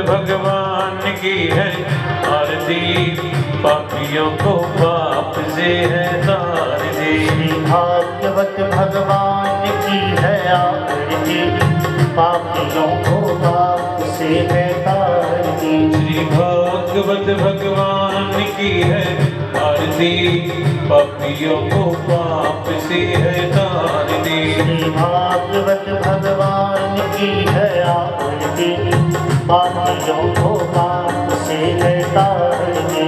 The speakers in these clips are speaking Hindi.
भगवान की है आरती, पापियों को पाप से है तारती। भागवत भगवान की है आरती, पापियों को पाप से है तारती। श्री भागवत भगवान की है आरती, पापियों को पाप से है तारती। श्री भागवत भगवान की है आरती, पापियों को पाप से है तारती।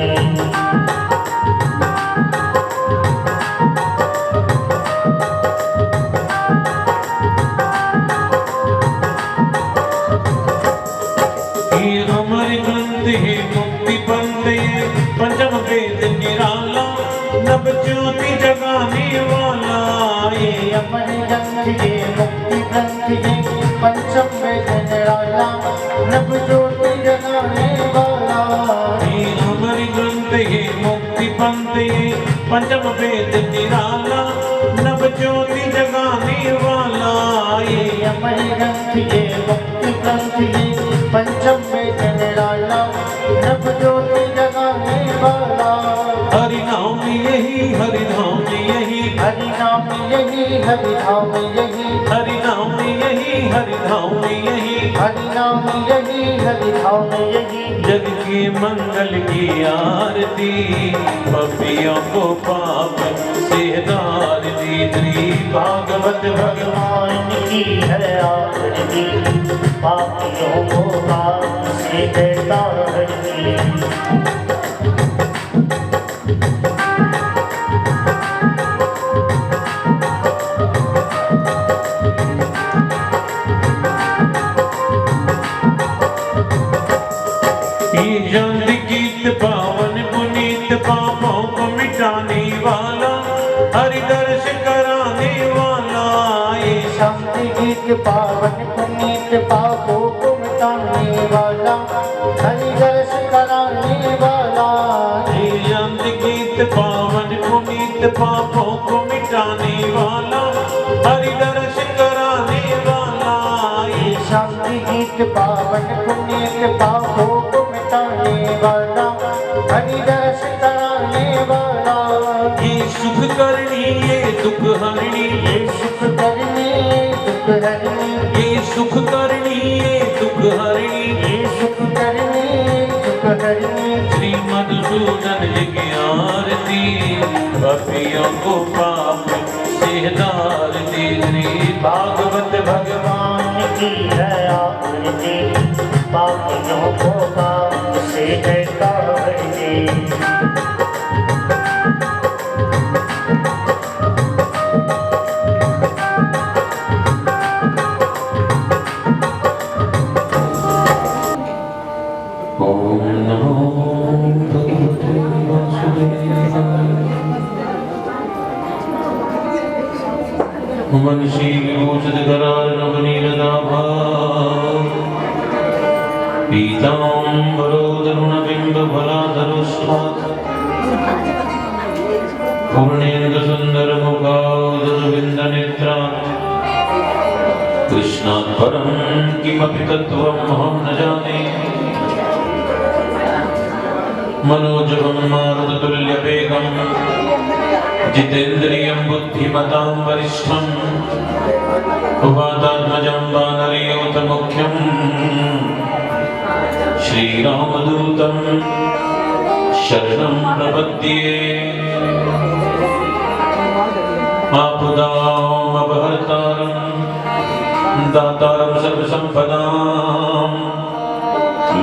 ये अमर ग्रंथ है मुक्ति पंथ ये पंचम वेद निराला, नव ज्योति जगाने वाला। ये अमर ग्रंथ ये मुक्ति ग्रंथ ये पंचम वेद निराला, नव ज्योति जगाने वाला। ये अमर ग्रंथ ये मुक्ति पंथ ये पंचम वेद निराला, नव ज्योति जगाने वाला। ये अमर ग्रंथ ये मुक्ति ग्रंथ ये पंचम वेद निराला, नव ज्योति जगाने वाला। हरि नाम यही, हरि नाम यही, हरि नाम यही, हरि नाम यही, हरि नाम यही, हरि नाम यही, हरि नाम यही, हरि नाम यही। जग के मंगल की आरती, पापियों को पाप से तारती। श्री भागवत भगवान की है आरती, पापियों को पाप से है तारती। गीत पावन पुनीत पापों को मिटाने वाला, हरि दर्श कराने वाला। ये शांति गीत पावन पुनीत पापों को मिटाने वाला, हरि दर्श कराने वाला। ये शांति गीत पावन पुनीत पापों को मिटाने वाला, हरि दर्श कराने वाला। ये शांति गीत पावन पुनीत पापों को मिटाने वाला, हरि दर्श कराने वाला। ये सुख करनी ये दुख हरणी, ये सुख करनी ये दुख हरनी, ये सुख करनी ये दुख हरणी, ये सुख करनी ये दुख हरनी। श्री मधुसूदन जी की आरती, पापियों को पाप से तारती। श्री भागवत भगवान की है आरती, पापियों को पाप से है तारती। वंशी विभूषित करार नवनीलदाभा पीताम्बरो तरुणबिम्ब फलाधरुष्मात् पूर्णेन्दु सुंदर मुखादरविन्दनेत्रात् कृष्णात् परं किमपि तत्त्वम् अहं न जाने मनोजवं मारुततुल्यवेगं जितेन्द्रियं बुद्धिमतां वरिष्ठं वातात्मजं वानरयूथमुख्यं श्रीरामदूतं शरणं प्रपद्ये आपदामपहर्तारं दातारं सर्वसम्पदां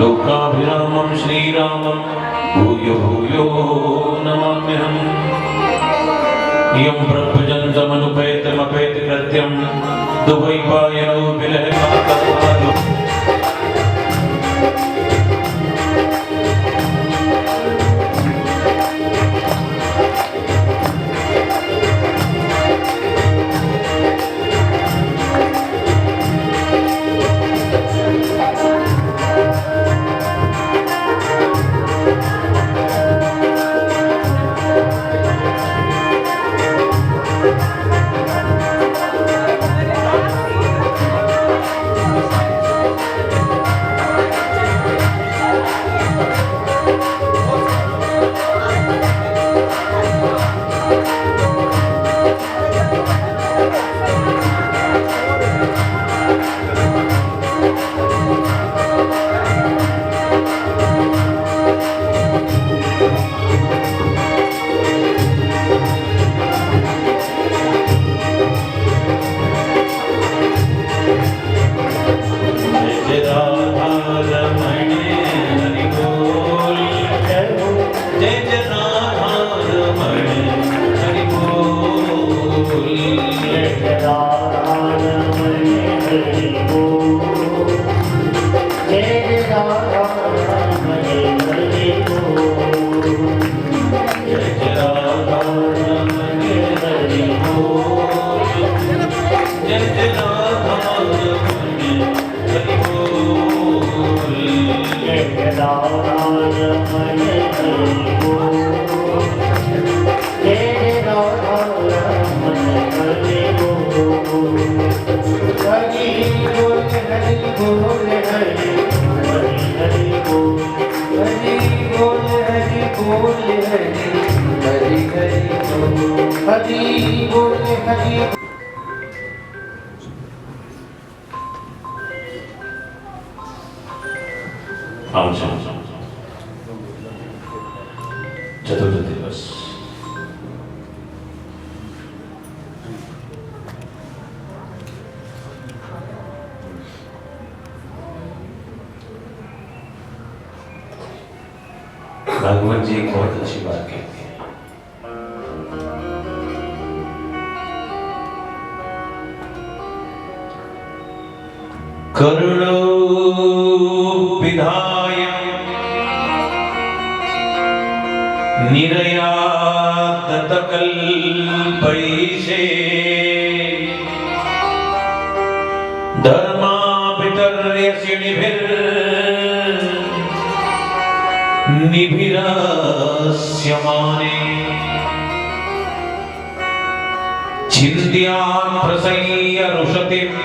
लोकाभिरामं श्रीरामं भूयो भूयो नमाम्यहम् यं प्रभुजन्तमनुपेतमपेतकृत्यं दुवैपायनो विलहमातर्वालो चतुर्थ दिवस भगवान जी एक बहुत अच्छी बात कहते हैं। करुणो विधाय निरयातकल्पैषे धर्मापितर्यसिनिभिर्निभिरस्यमाने छिन्द्यान् प्रसय्य रुषतिम्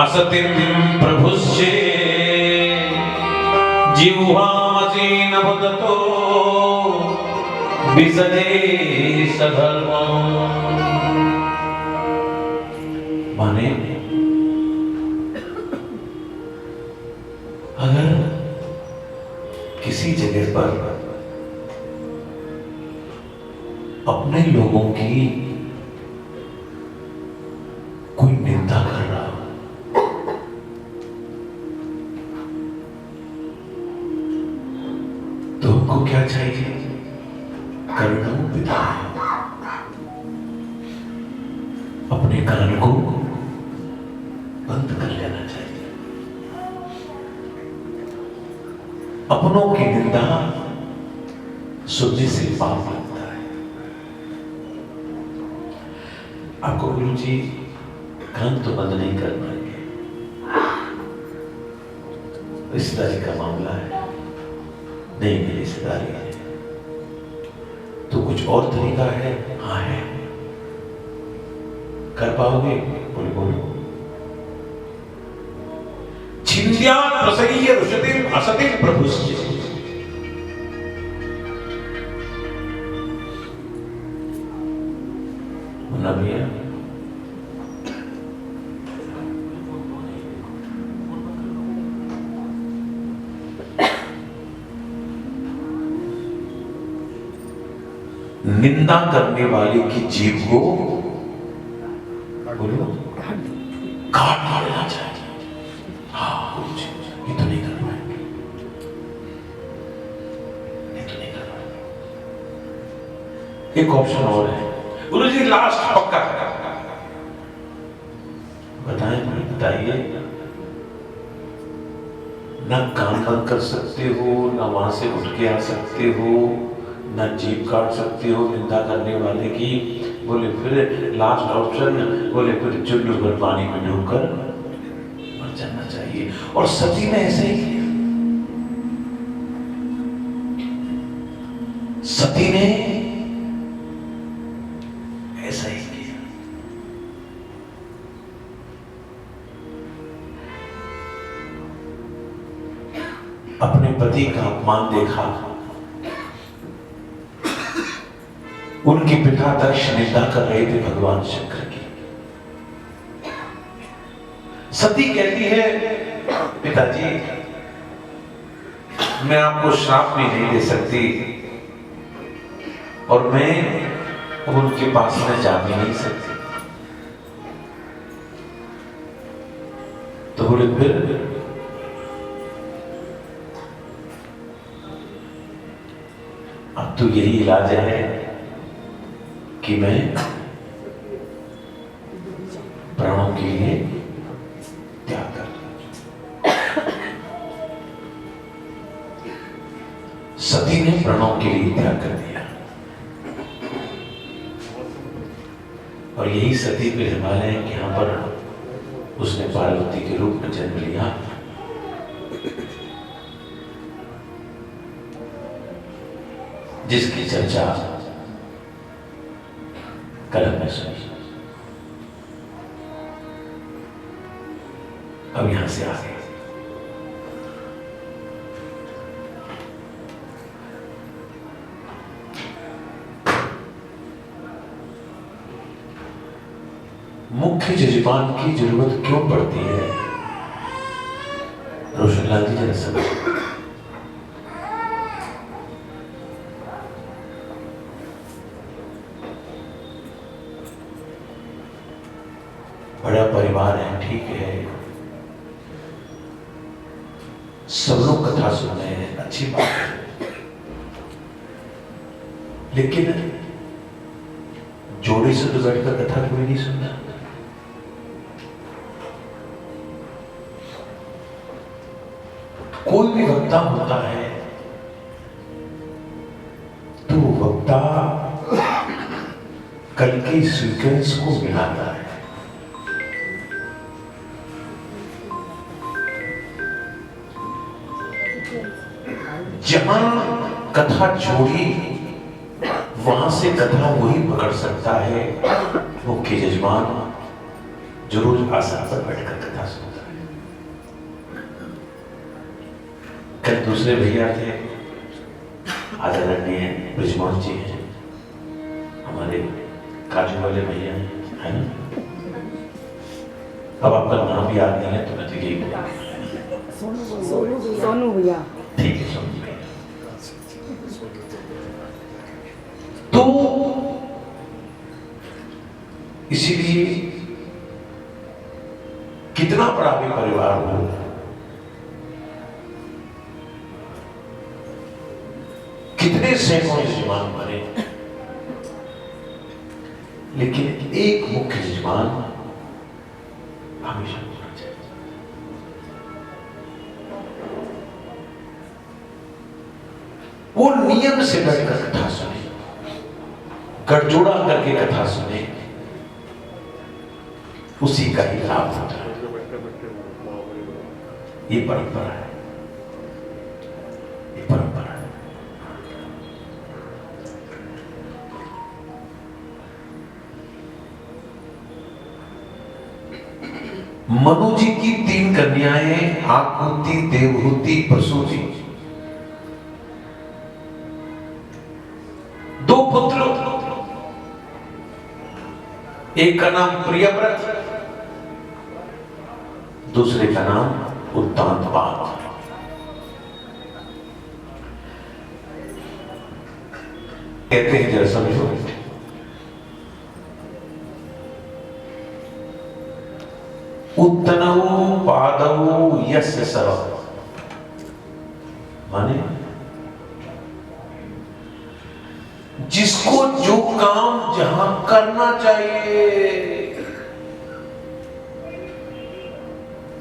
असतिं प्रभुश्चे जिह्वामसीन वदतो विसजे सधर्मम्। माने अगर किसी जगह पर अपने लोगों की कोई निंदा कर रहा हो तो उनको क्या चाहिए? करुणा विधाय, अपने कर्म को बंद कर लेना चाहिए। अपनों की निंदा सुनने से पाप लगता है। आपको गुरु जी कान तो बंद नहीं कर पाएंगे, रिश्तेदारी का मामला है, नहीं मेरी रिश्तेदारी है, तो कुछ और तरीका है? हाँ है। कर पाओगे? बोले बोलो। छिंद्या प्रसह्य रुषतिम असतिम प्रभुस्य। मुन्ना भैया निंदा करने वाले की जीभ को बोलो काट देना चाहिए। हाँ कुछ ये तो नहीं कर पाएंगे, ये तो नहीं कर पाएंगे। एक ऑप्शन और है गुरु जी, लास्ट पक्का बताएं, बताइए। ना कान बंद कर सकते हो, ना वहां से उठ के आ सकते हो, ना जीभ काट सकते हो निंदा करने वाले की। बोले फिर लास्ट ऑप्शन, बोले फिर चुल्लू भर पानी में डूबकर मर जाना चाहिए। और सती ने ऐसे ही किया, सती ने ऐसा ही किया। अपने पति का अपमान देखा, उनके पिता दक्ष निंदा कर रहे थे भगवान शंकर की। सती कहती है पिताजी मैं आपको श्राप भी नहीं दे सकती और मैं अब उनके पास में जा भी नहीं सकती। तो बोले फिर अब तो यही इलाज है कि मैं प्राणों के लिए त्याग कर दूं। सती ने प्राणों के लिए त्याग कर दिया और यही सती पे हिमालय है कि यहां पर उसने पार्वती के रूप में जन्म लिया। जिसकी चर्चा कल हमने सुनी। अब यहां से आगे मुख्य जजमान की जरूरत क्यों पड़ती है? रोशनलाल जी जरा समझ। बड़ा परिवार है, ठीक है, सब लोग कथा सुन रहे हैं, अच्छी बात है, लेकिन जोड़े से तो बैठकर कथा कोई नहीं सुनना। कोई भी वक्ता होता है तो वक्ता कल के सीक्वेंस को मिलाता है। जहां कथा जोड़ी वहां से कथा वही पकड़ सकता है मुख्य जजमान जो रोज आसन पर बैठकर कथा सुनता है। कल दूसरे भैया थे, आदरणीय ब्रिजमोहन जी हैं, हमारे काजू वाले भैया है ना। अब आपका नाम भी याद नहीं है तो मैं तो यही बोलूंगा, सोनू भैया, ठीक है सोनू भैया। तो इसीलिए कितना बड़ा भी परिवार हो, कितने सैकड़ों जजमान बने, लेकिन एक मुख्य जजमान हमेशा होना चाहिए। वो नियम से बैठकर कथा सुने, गठजोड़ा करके कथा सुने, उसी का ही लाभ होता है। ये परंपरा है, ये परंपरा है। मनु जी की 3 कन्याएं आकुति, देवहूति, प्रसूति, 2 पुत्र, एक का नाम प्रियव्रत, दूसरे का नाम उत्तानपाद। कहते हैं, जरा समझो, उत्तनौ पादौ यस्य सरः, माने जिसको जो काम जहां करना चाहिए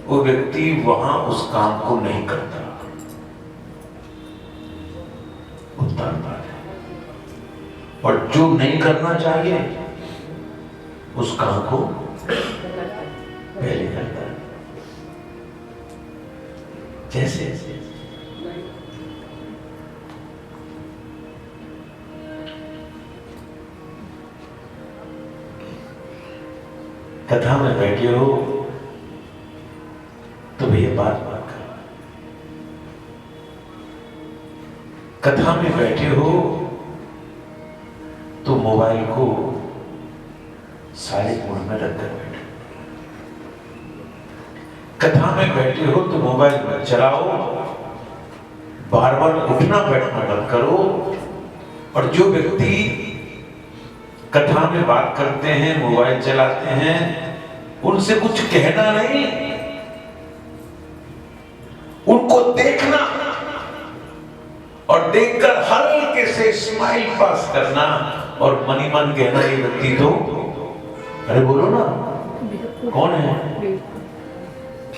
वो व्यक्ति वहां उस काम को नहीं करता, उत्तानपाद है। और जो नहीं करना चाहिए उस काम को पहले करता है। जैसे कथा में बैठे हो तो भैया बात करो, कथा में बैठे हो तो मोबाइल को साइलेंट मोड में रखकर बैठो। कथा में बैठे हो तो मोबाइल में चलाओ, बार बार उठना बैठना मत करो। और जो व्यक्ति कथा में बात करते हैं, मोबाइल चलाते हैं, उनसे कुछ कहना नहीं, उनको देखना और देखकर हल्के से स्माइल पास करना और मनी मन कहना, ये व्यक्ति तो, अरे बोलो ना, कौन है?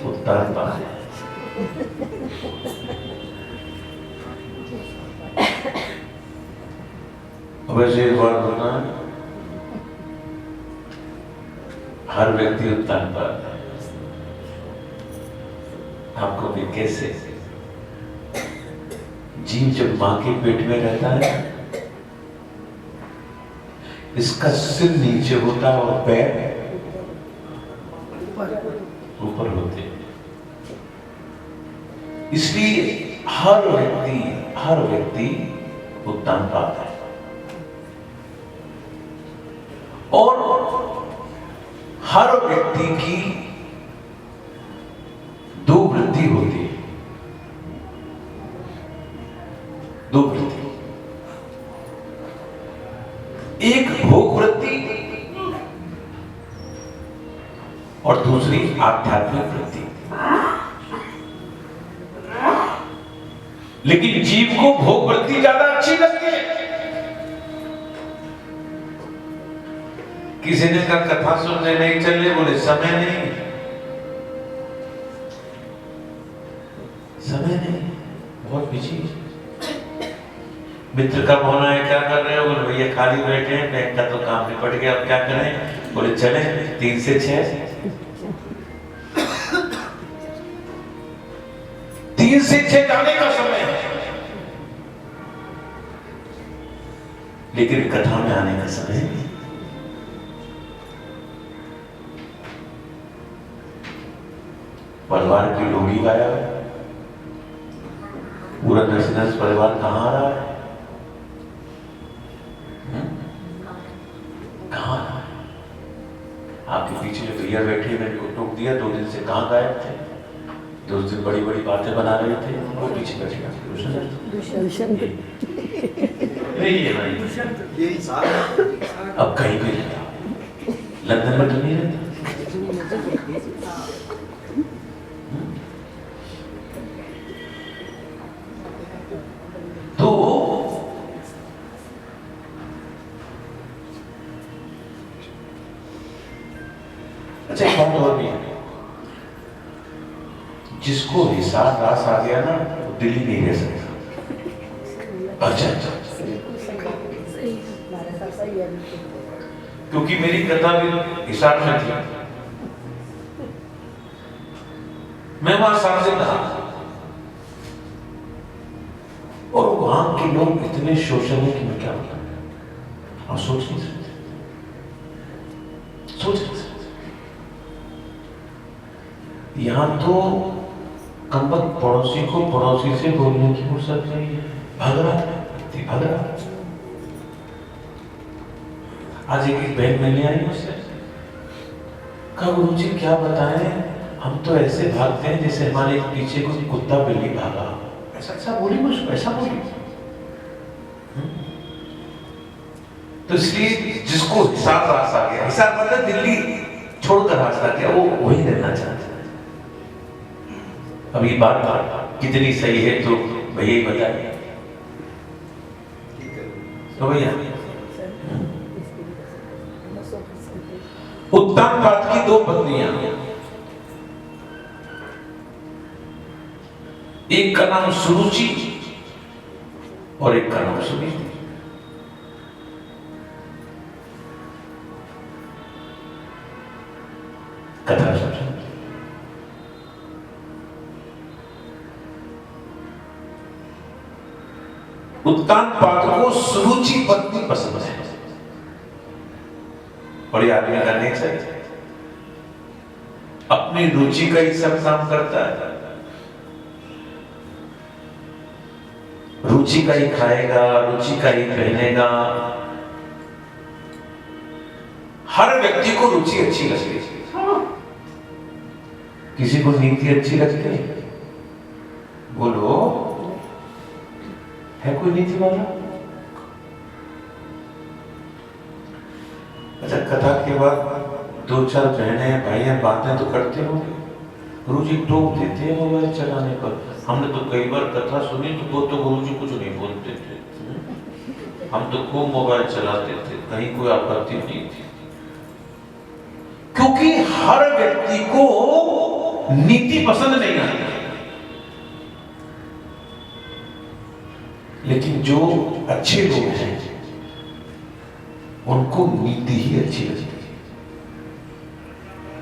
उत्तानपाद है। वैसे एक बात बोलना, हर व्यक्ति उत्तानपाद है। आपको भी कैसे? जीव जब मां के पेट में रहता है, इसका सिर नीचे होता है और पैर ऊपर होते हैं। इसलिए हर व्यक्ति उत्तानपाद है। और हर व्यक्ति की 2 वृत्ति होती है, 2 वृत्ति, एक भोग वृत्ति और दूसरी आध्यात्मिक वृत्ति। लेकिन जीव को भोग वृत्ति ज्यादा अच्छी लगती है। किसी ने कहा कथा सुनने नहीं चले, बोले समय नहीं, समय नहीं, बहुत बिजी। मित्र का फोन आया, क्या कर रहे हो? बोले भैया खाली बैठे हैं, बैंक का तो काम निपट गया, अब क्या करें? बोले चले 3 से 6, 3 से 6 जाने का समय है, लेकिन कथा में आने का समय नहीं। परिवार की लोगी गाया है, पूरा नर्स परिवार कहां आ रहा है? कहां आ रहा है? आपके पीछे जो भैया बैठे, मैंने को टोक दिया, 2 दिन से कहां गायब थे? 2 दिन बड़ी बड़ी बातें बना रहे थे, वो पीछे बैठे अब कहीं भी रहता, लंदन में तो नहीं रहता। तो अच्छा, एक बात और भी है, जिसको हिसाब रास आ गया ना, वो दिल्ली नहीं रह सकता। अच्छा, क्योंकि मेरी कथा भी हिसाब में थी। मैं वहां शादी रहा और वहां के लोग इतने शोषण है कि मैं क्या बताऊं, आप सोच नहीं सकते, सोच नहीं सकते। यहां तो कमबख्त पड़ोसी को पड़ोसी से बोलने की फुर्सत नहीं है, भाग रहा है, भाग रहा। आज एक बहन मिलने आई मुझसे, कहा गुरुजी क्या बताएं, हम तो ऐसे भागते हैं जैसे हमारे पीछे कोई कुत्ता बिल्ली भागा। ऐसा बोली मुझको, ऐसा बोली। तो इसलिए जिसको हिसाब रास आ गया, हिसाब मतलब दिल्ली छोड़कर रास्ता क्या, वो वही रहना चाहता है। अब ये बात कितनी सही है तो भैया ही बताइए। तो भैया उत्तानपाद की दो पत्नियां, एक का नाम सुरुचि और एक का नाम सुनीति। कथा समझो। उत्तानपाद को सुरुचि पत्नी पसंद है, बड़ी आदमी का नेचर, अपनी रुचि का ही सब काम करता है, रुचि का ही खाएगा, रुचि का ही पहनेगा। हर व्यक्ति को रुचि अच्छी लगती है, किसी को नीति अच्छी लगती है, बोलो है कोई नीति वाला? अच्छा, कथा के बाद दो चार बहनें भाइयां बातें तो करते होंगे, गुरुजी टोक देते हैं मोबाइल चलाने पर। हमने तो कई बार कथा सुनी तो वो तो गुरुजी कुछ नहीं बोलते थे, हम तो खूब मोबाइल चलाते थे, कहीं कोई आपत्ति नहीं थी। क्योंकि हर व्यक्ति को नीति पसंद नहीं आती, लेकिन जो अच्छे लोग हैं उनको नीति ही अच्छी लगती है।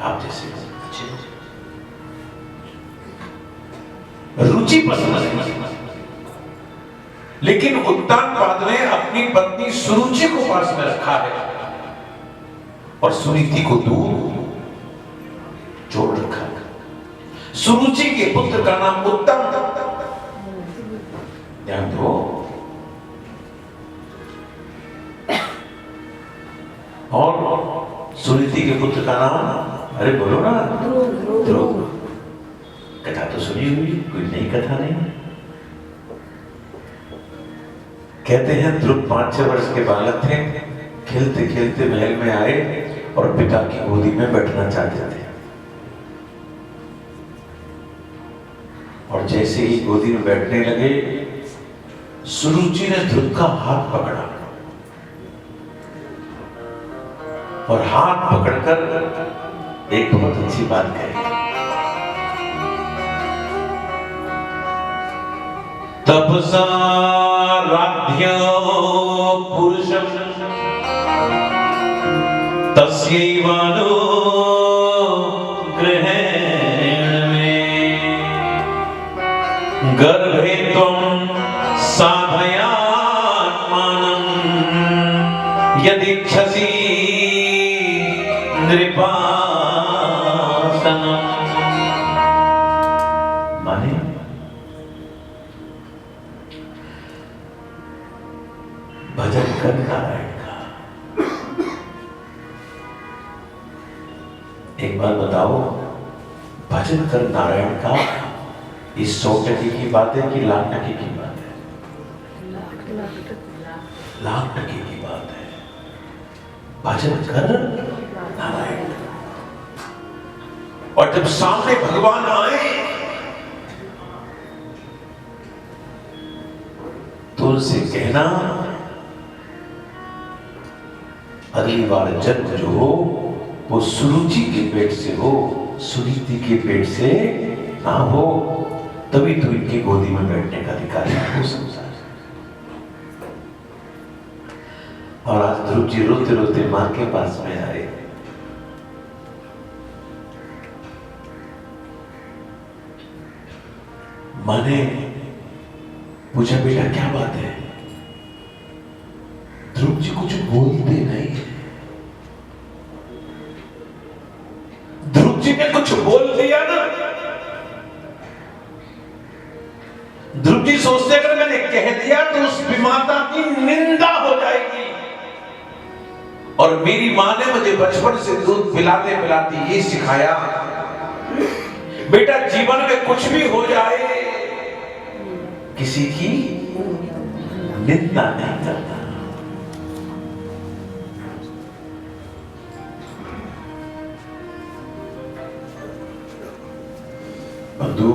आप जैसे अच्छे रुचि पसंद है, लेकिन उत्तानपाद ने अपनी पत्नी सुरुचि को पास में रखा है और सुनीति को दूर छोड़ रखा है। सुरुचि के पुत्र का नाम उत्तम, ध्यान दो, और सुनीति के पुत्र का नाम, अरे बोलो ना, ध्रुव। कथा तो सुनी हुई, कोई नई कथा नहीं। कहते हैं ध्रुव 5-6 वर्ष के बालक थे, खेलते खेलते महल में आए और पिता की गोदी में बैठना चाहते थे। और जैसे ही गोदी में बैठने लगे, सुरुचि ने ध्रुव का हाथ पकड़ा और हाथ पकड़कर एक बहुत अच्छी बात कही, तपसा राध्यो पुरुषम तस्यैवानो ग्रहेण में गर्भे त्वं साधयात्मानं यदिच्छसि नृपासनम्। माने भजन कर नारायण का। एक बार बताओ, भजन कर नारायण का इस 100% की बात है कि लाख टके की बात है? लाख टके की बात है। भजन कर नारायण। और जब सामने भगवान आए तो उनसे कहना, अगली बार जन्म जो हो वो सुरुचि के पेट से हो, सुनीति के पेट से ना हो, तभी तो इनकी गोदी में बैठने का अधिकार है संसार। और आज ध्रुव जी रोते रोते मां के पास में आए। माने पूछा, बेटा क्या बात है? ध्रुव जी कुछ बोलते नहीं। ध्रुव जी ने कुछ बोल दिया ना, ध्रुव जी सोचते अगर मैंने कह दिया तो उस विमाता की निंदा हो जाएगी। और मेरी मां ने मुझे बचपन से दूध पिलाते पिलाते ये सिखाया, बेटा जीवन में कुछ भी हो जाए किसी की निंदा नहीं करना। बंधु,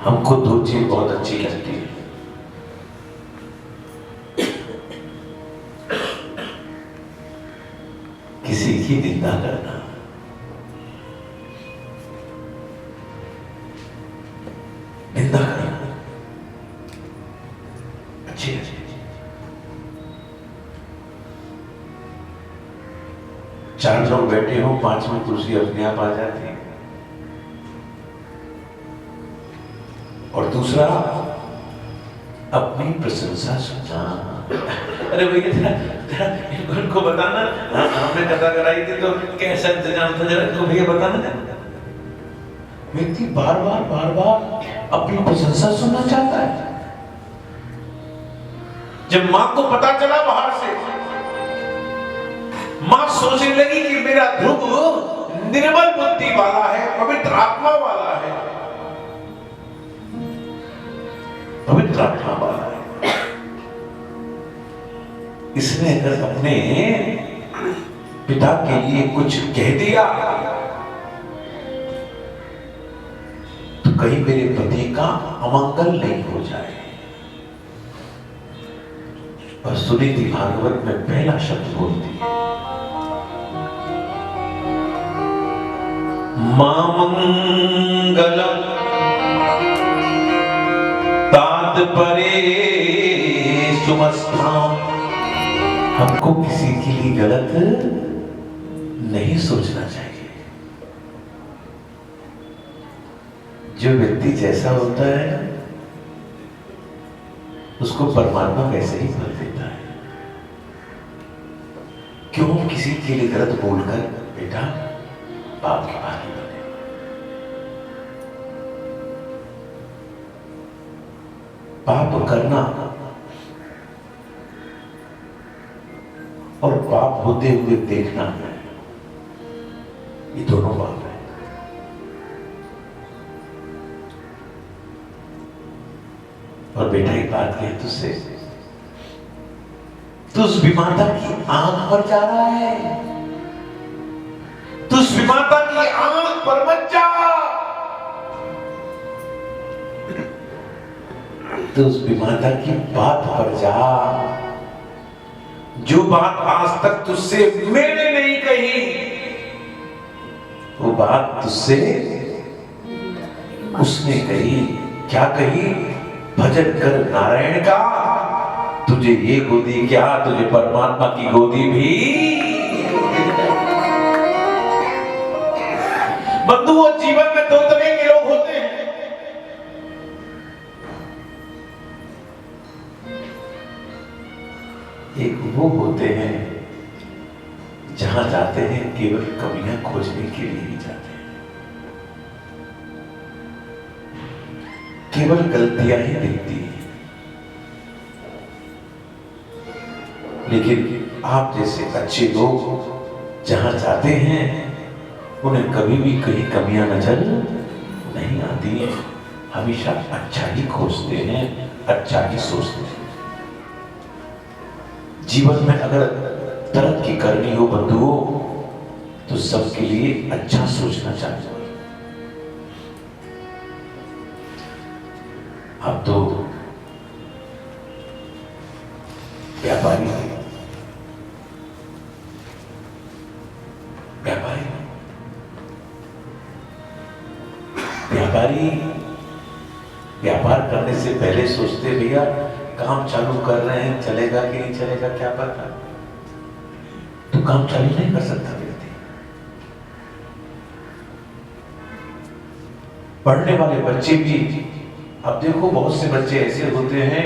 हमको दो चीज बहुत अच्छी लगती है। किसी की निंदा करना, निंदा करना अच्छी है। चार लोग बैठे हो, पांचवी कुर्सी अपने आप आ जाती है। और दूसरा, अपनी प्रशंसा सुनना। अरे भैया उनको बताना, हमने कथा कराई थी तो कैसा इंतजाम था, जरा इनको भैया बताना। व्यक्ति बार बार अपनी प्रशंसा सुनना चाहता है। जब मां को पता चला बाहर से, मां सोचने लगी कि मेरा ध्रुव निर्मल बुद्धि वाला है, पवित्र आत्मा वाला है, पवित्र आत्मा वाला है। इसने अगर अपने पिता के लिए कुछ कह दिया तो कहीं मेरे पति का अमंगल नहीं हो जाए। और सुनीति भागवत में पहला शब्द बोलती है, मामंगलम तात्परे सुमस्थाम। हमको किसी के लिए गलत नहीं सोचना चाहिए। जो व्यक्ति जैसा होता है उसको परमात्मा वैसे ही फल देता है। क्यों किसी के लिए गलत बोलकर बेटा पाप के भागी बने? पाप करना और पाप होते हुए देखना, ये दोनों पाप है। और बेटा एक बात कहे तुझसे, तू उस विमाता की आंख पर जा रहा है, तू उस विमाता की आंख पर मत जा, तो उस विमाता की बात पर जा। जो बात आज तक तुझसे मैंने नहीं कही, वो बात तुझसे उसने कही। क्या कही? भजन कर नारायण का, तुझे ये गोदी क्या, तुझे परमात्मा की गोदी भी। बंधु, वो जीवन में दो तरह के लोग होते हैं। एक वो होते हैं जहां जाते हैं केवल कमियां खोजने के लिए ही जाते हैं, केवल गलतियां ही दिखती हैं। लेकिन आप जैसे अच्छे लोग जहां जाते हैं उन्हें कभी भी कहीं कमियां नजर नहीं आती हैं। हमेशा अच्छा ही खोजते हैं, अच्छा ही सोचते हैं। जीवन में अगर तरक्की करनी हो बंधुओं, तो सबके लिए अच्छा सोचना चाहिए। अब तो व्यापारी व्यापार करने से पहले सोचते भैया काम चालू कर रहे हैं, चलेगा कि नहीं चलेगा क्या पता। तो काम चालू नहीं कर सकता व्यक्ति। पढ़ने वाले बच्चे भी, अब देखो बहुत से बच्चे ऐसे होते हैं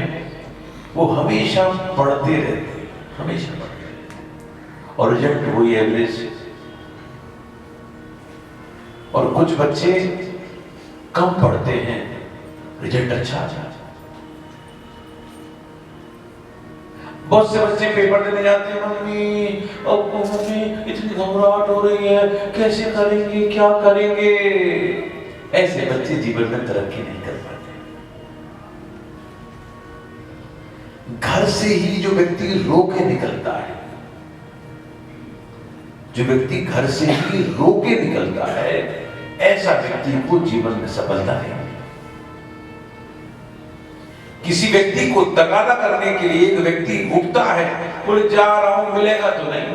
वो हमेशा पढ़ते रहते हैं, हमेशा पढ़ते रहते और रिजल्ट वही एवरेज। और कुछ बच्चे कम पढ़ते हैं, रिजल्ट अच्छा आ जाता है। बहुत से बच्चे पेपर देने जाते हैं, मम्मी इतनी घबराहट हो रही है, कैसे करेंगे, क्या करेंगे। ऐसे बच्चे जीवन में तरक्की नहीं कर पाते। घर से ही जो व्यक्ति रो के निकलता है, जो व्यक्ति घर से ही रो के निकलता है, ऐसा व्यक्ति को जीवन में सफलता नहीं। किसी व्यक्ति को तगादा करने के लिए एक व्यक्ति उठता है, बोले जा रहा हूं, मिलेगा तो नहीं,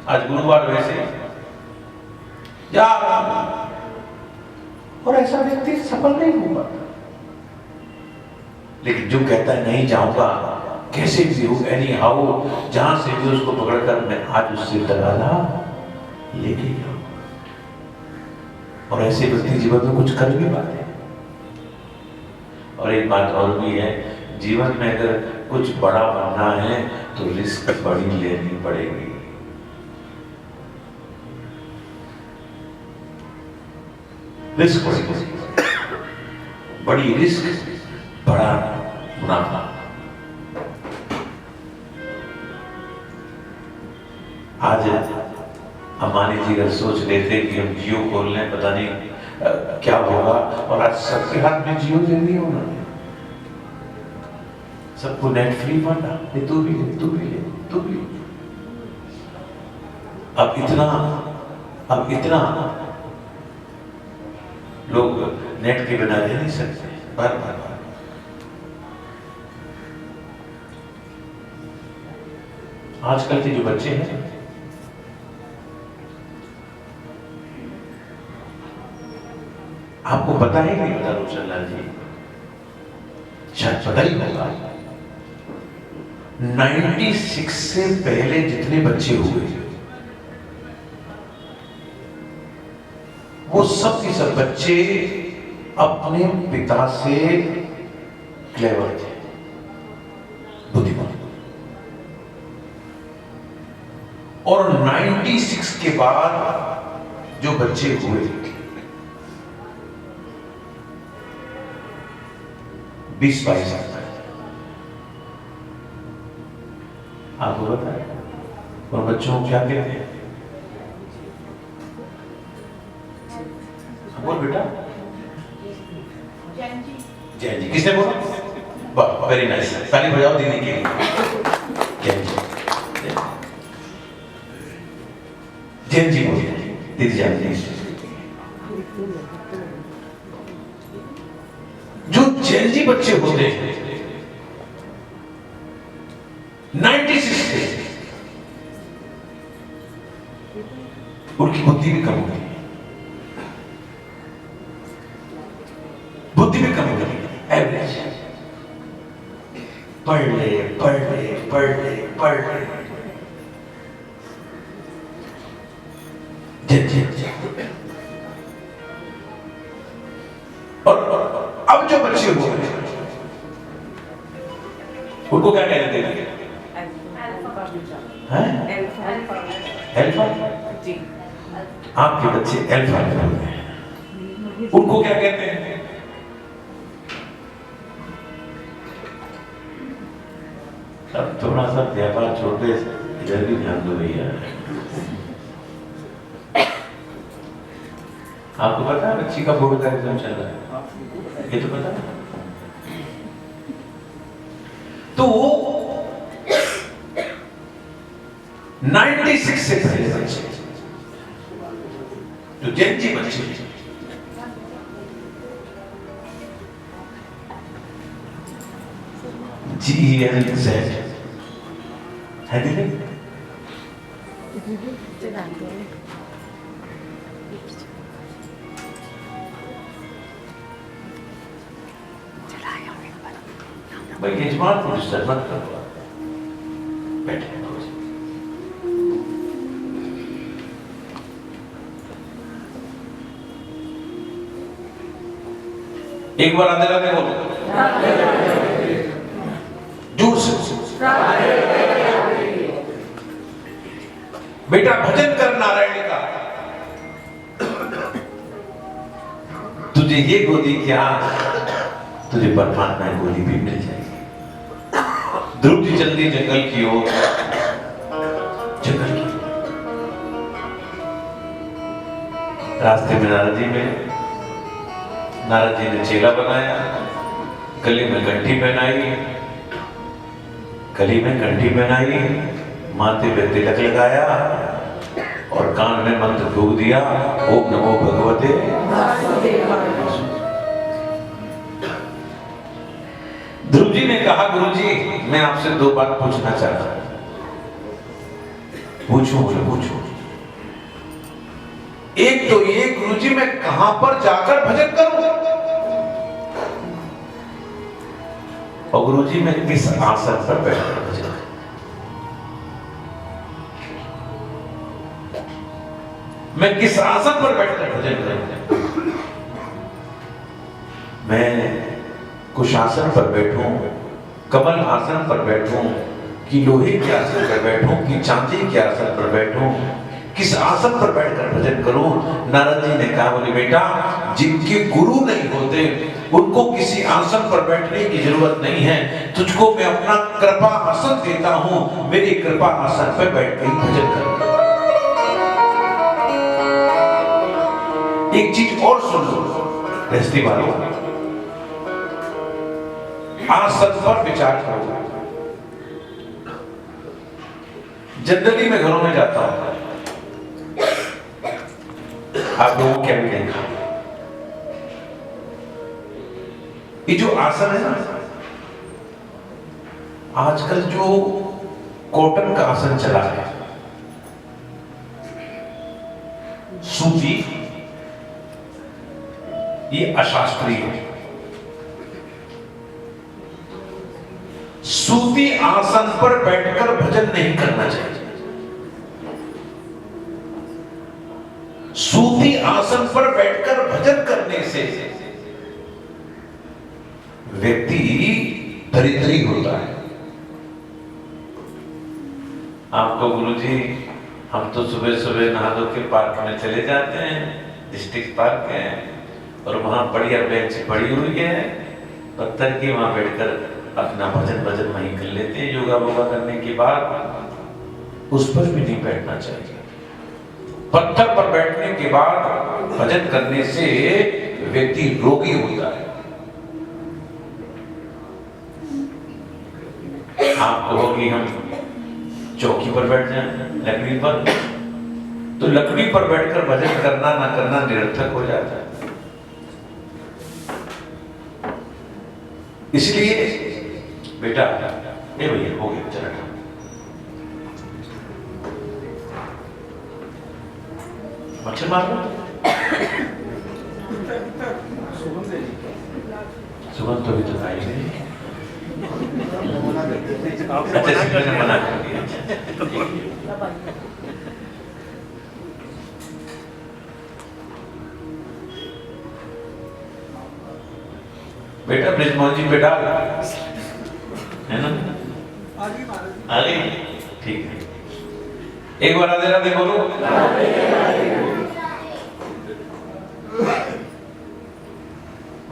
आज गुरुवार वैसे जा रहा हूं, और ऐसा व्यक्ति सफल नहीं हो पाता। लेकिन जो कहता है नहीं जाऊंगा, कैसे भी हो, एनी हाउ, जहां से भी उसको पकड़कर मैं आज उससे तगादा लेके जाऊंगा, और ऐसे व्यक्ति जीवन में कुछ कर भी पाते हैं। और एक बात और भी है, जीवन में अगर कुछ बड़ा बनना है तो रिस्क बड़ी लेनी पड़ेगी। रिस्क बड़ी रिस्क, बड़ा मुनाफा। आज अंबानी जी अगर सोच लेते कि हम जियो खोल लें, पता नहीं क्या होगा, और आज सबके हाथ में जियो दे दी उन्होंने, सबको नेट फ्री बांटा, ये तू भी ले, तू भी ले, तू भी ले। अब इतना लोग नेट के बिना रह नहीं सकते। बार बार आजकल के जो बच्चे हैं, आपको पता है नहीं पता रोशन लाल जी, शायद पता ही होगा, 96 से पहले जितने बच्चे हुए वो सब के सब बच्चे अपने पिता से क्लेवर थे, बुद्धिमान। और 96 के बाद जो बच्चे हुए 20-22 साल का, आपको पता है और बच्चों को क्या कहते हैं? बोल बेटा, जैन जी। किसने बोला? वाह, वेरी नाइस, ताली बजाओ दीदी के लिए। जैन जी, जैन जी बोलिए, दीदी जान जी। जो जैन जी बच्चे होते हैं 96 से, उनकी बुद्धि भी कम होती है, बुद्धि भी कम होती है, एवरेज। पढ़ ले पढ़ ले पढ़ ले पढ़ ले, और अब जो बच्चे हुए उनको क्या कहते हैं? अल्फा जी। आपके बच्चे अल्फा होते हैं, उनको क्या कहते हैं? अब थोड़ा सा व्यापार छोटे, इधर भी ध्यान दो भैया। आपको पता है बच्ची का बोर्ड का एग्जाम चल रहा है, ये तो पता है। तो 96 से पहले बच्चे, जो जैन जी बच्चे, GLZ है दीदी, भाई यजमान को डिस्टर्ब मत करो, बैठे। एक बार राधे राधे बोलो, जोर से। बेटा भजन कर नारायण का, तुझे ये गोदी क्या, तुझे परमात्मा की गोदी भी मिल जाएगी। ध्रुव जी चल दी जंगल की ओर, जंगल की रास्ते में नारद जी ने चेला बनाया, गले में कंठी पहनाई, माथे पे तिलक लगाया और कान में मंत्र फूंक दिया, ओम नमो भगवते। ध्रुव जी ने कहा, गुरु जी मैं आपसे 2 बात पूछना चाहता हूं। पूछो। एक तो ये गुरु जी मैं कहां पर जाकर भजन करूं, और गुरु जी मैं किस आसन पर बैठकर भजन करूं। मैं किस आसन पर बैठकर भजन करूं। मैं कुशासन पर बैठूं, कमल आसन पर बैठूं, कि लोहे के आसन पर बैठूं, कि चांदी के आसन पर बैठूं, किस आसन पर बैठकर भजन करूं। नारद जी ने कहा, बोले बेटा जिनके गुरु नहीं होते उनको किसी आसन पर बैठने की जरूरत नहीं है, तुझको मैं अपना कृपा आसन देता हूं, मेरी कृपा आसन पर बैठ कर भजन कर। एक चीज और सुन लो गृहस्थी वालों, आसन पर विचार करो। जनरली मैं घरों में जाता हूं, आप लोगों क्या भी देखा, ये जो आसन है ना, आजकल जो कॉटन का आसन चला है, सूती, ये अशास्त्रीय है। सूती आसन पर बैठकर भजन नहीं करना चाहिए। सूती आसन पर बैठकर भजन करने से व्यक्ति दरिद्री होता है। आपको गुरुजी हम तो सुबह सुबह नहा धो के पार्क में चले जाते हैं, डिस्ट्रिक्ट पार्क है, और वहां बढ़िया बेंच पड़ी हुई है पत्थर की, वहां बैठकर अपना भजन वहीं कर लेते हैं। योगा वोगा करने के बाद उस पर भी नहीं बैठना चाहिए। पत्थर पर बैठने के बाद भजन करने से व्यक्ति रोगी होता है। आप कहोगे हम चौकी पर बैठ जाएं, लकड़ी पर, तो लकड़ी पर बैठकर भजन करना ना करना निरर्थक हो जाता है। इसलिए बेटा, ये भैया हो गया, चला मच्छर मार लो, सुगंध तो भी तो आई नहीं। अच्छा, ने मना कर दिया। बेटा ब्रिजमोहन जी बेटा है ना, आगे ठीक है। एक बार राधे राधे बोलो।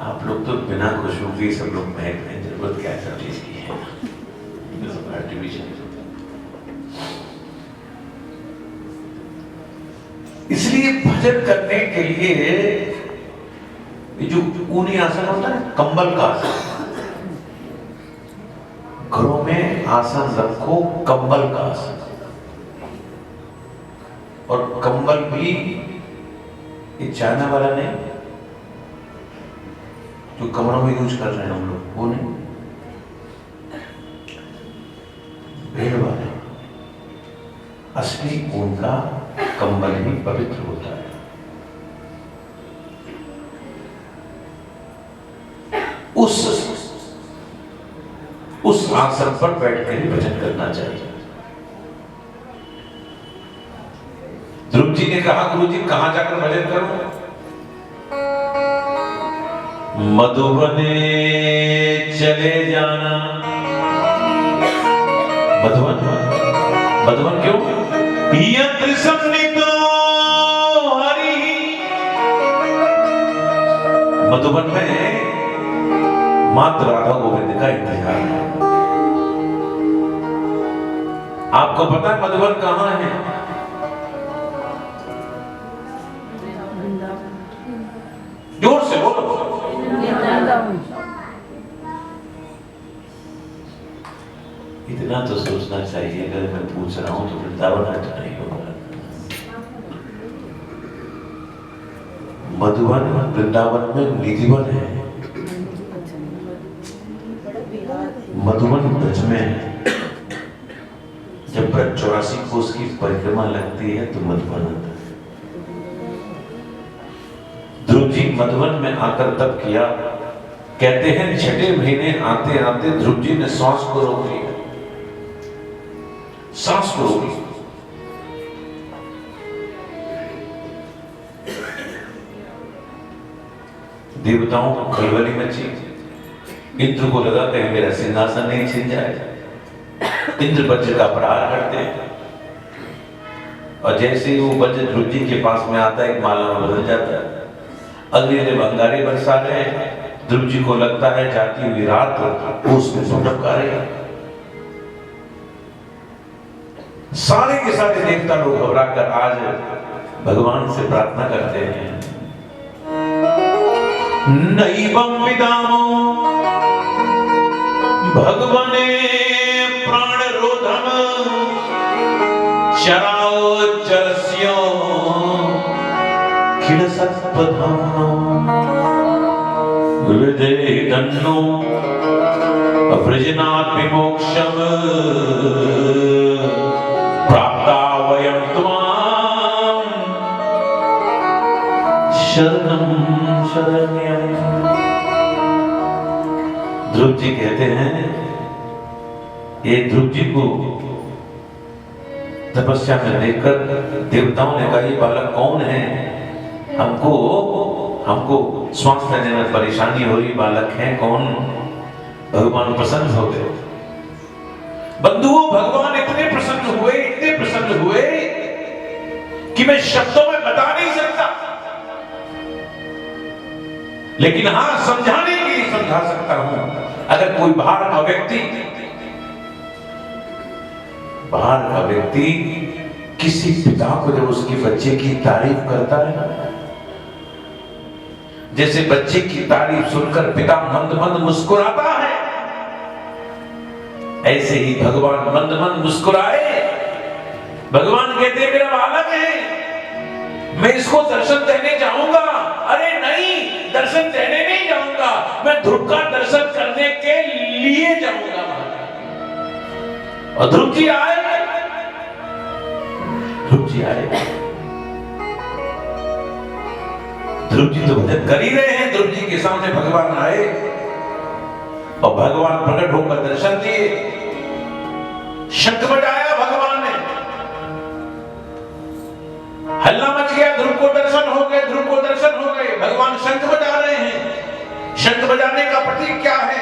आप लोग तो बिना खुशबू के सब लोग महक रहे हैं, जरूरत क्या सब चीज की है। इसलिए भजन करने के लिए जो ऊनी आसन होता है, कंबल का आसन, घरों में आसन रखो कंबल का आसन, और कंबल भी ये चाइना वाला नहीं जो कमरों में यूज कर रहे हैं हम लोग, वो नहीं, भेड़ वाले असली ऊन का कंबल ही पवित्र होता है। उस आसन पर बैठकर ही भजन करना चाहिए। ध्रुव जी ने कहा, गुरु जी कहां जाकर भजन करूं? मधुबने चले जाना। मधुबन, मधुबन क्यों? यत्र सन्निधो हरि। मधुबन में मात्र राधा गोविंद का इंतजार है। आपको पता है मधुबन कहां है? जोर से बोलो। इतना तो सोचना चाहिए, अगर मैं पूछ रहा हूं तो वृंदावन है तो नहीं होगा। मधुबन वृंदावन में निधिवन है। मधुबन ब्रज में है। जब ब्रज 84 कोस की परिक्रमा लगती है तो मधुबन आता है। ध्रुव जी मधुबन में आकर तप किया। कहते हैं छठे महीने आते आते ध्रुव जी ने सांस को रोक लिया। सांस को रोक लिया। देवताओं को खलबली मची। इंद्र को लगा कहीं मेरा सिंहासन नहीं छिन जाए। इंद्र वज्र का प्रहार करते हैं और जैसे ही वो वज्र ध्रुव जी के पास में आता है, एक माला में बदल जाता है। अग्नि ने अंगारे बरसा रहे हैं। ध्रुव जी को लगता है जाती हुई रात उसमें टपका रही है। सारे के सारे देवता लोग घबराकर आज भगवान से प्रार्थना करते हैं, नैवं विदामो भगवने प्राण रोधम चराचरस्यो खिल सत्पधामो विदेदन्नो अवृजनात् विमोक्षम प्राप्ता वयं त्वां शरणं शरण्यं। ध्रुव जी कहते हैं, ये ध्रुव जी को तपस्या में देखकर देवताओं ने कहा, ये बालक कौन है? हमको श्वास लेने में परेशानी हो रही, बालक है कौन? भगवान प्रसन्न हो गए। बंधुओं, भगवान इतने प्रसन्न हुए कि मैं शब्दों में बता नहीं सकता, लेकिन हां समझाने के लिए समझा सकता हूं। अगर कोई बाहर का व्यक्ति किसी पिता को जब उसके बच्चे की तारीफ करता है, जैसे बच्चे की तारीफ सुनकर पिता मंद मंद मुस्कुराता है, ऐसे ही भगवान मंद मंद मुस्कुराए। भगवान कहते मेरा बालक है, मैं इसको दर्शन देने जाऊंगा। अरे नहीं, दर्शन देने नहीं जाऊंगा, मैं ध्रुव का दर्शन करने के लिए जाऊंगा। और ध्रुव जी आए। ध्रुव जी तो भजन कर ही रहे हैं। ध्रुव जी के सामने भगवान आए और भगवान प्रकट होकर दर्शन दिए। शंख बजाया भगवान ने, हल्ला मच गया। ध्रुव को दर्शन हो गए, ध्रुव को दर्शन हो गए। भगवान शंख बजा रहे हैं। शंख बजाने का प्रतीक क्या है?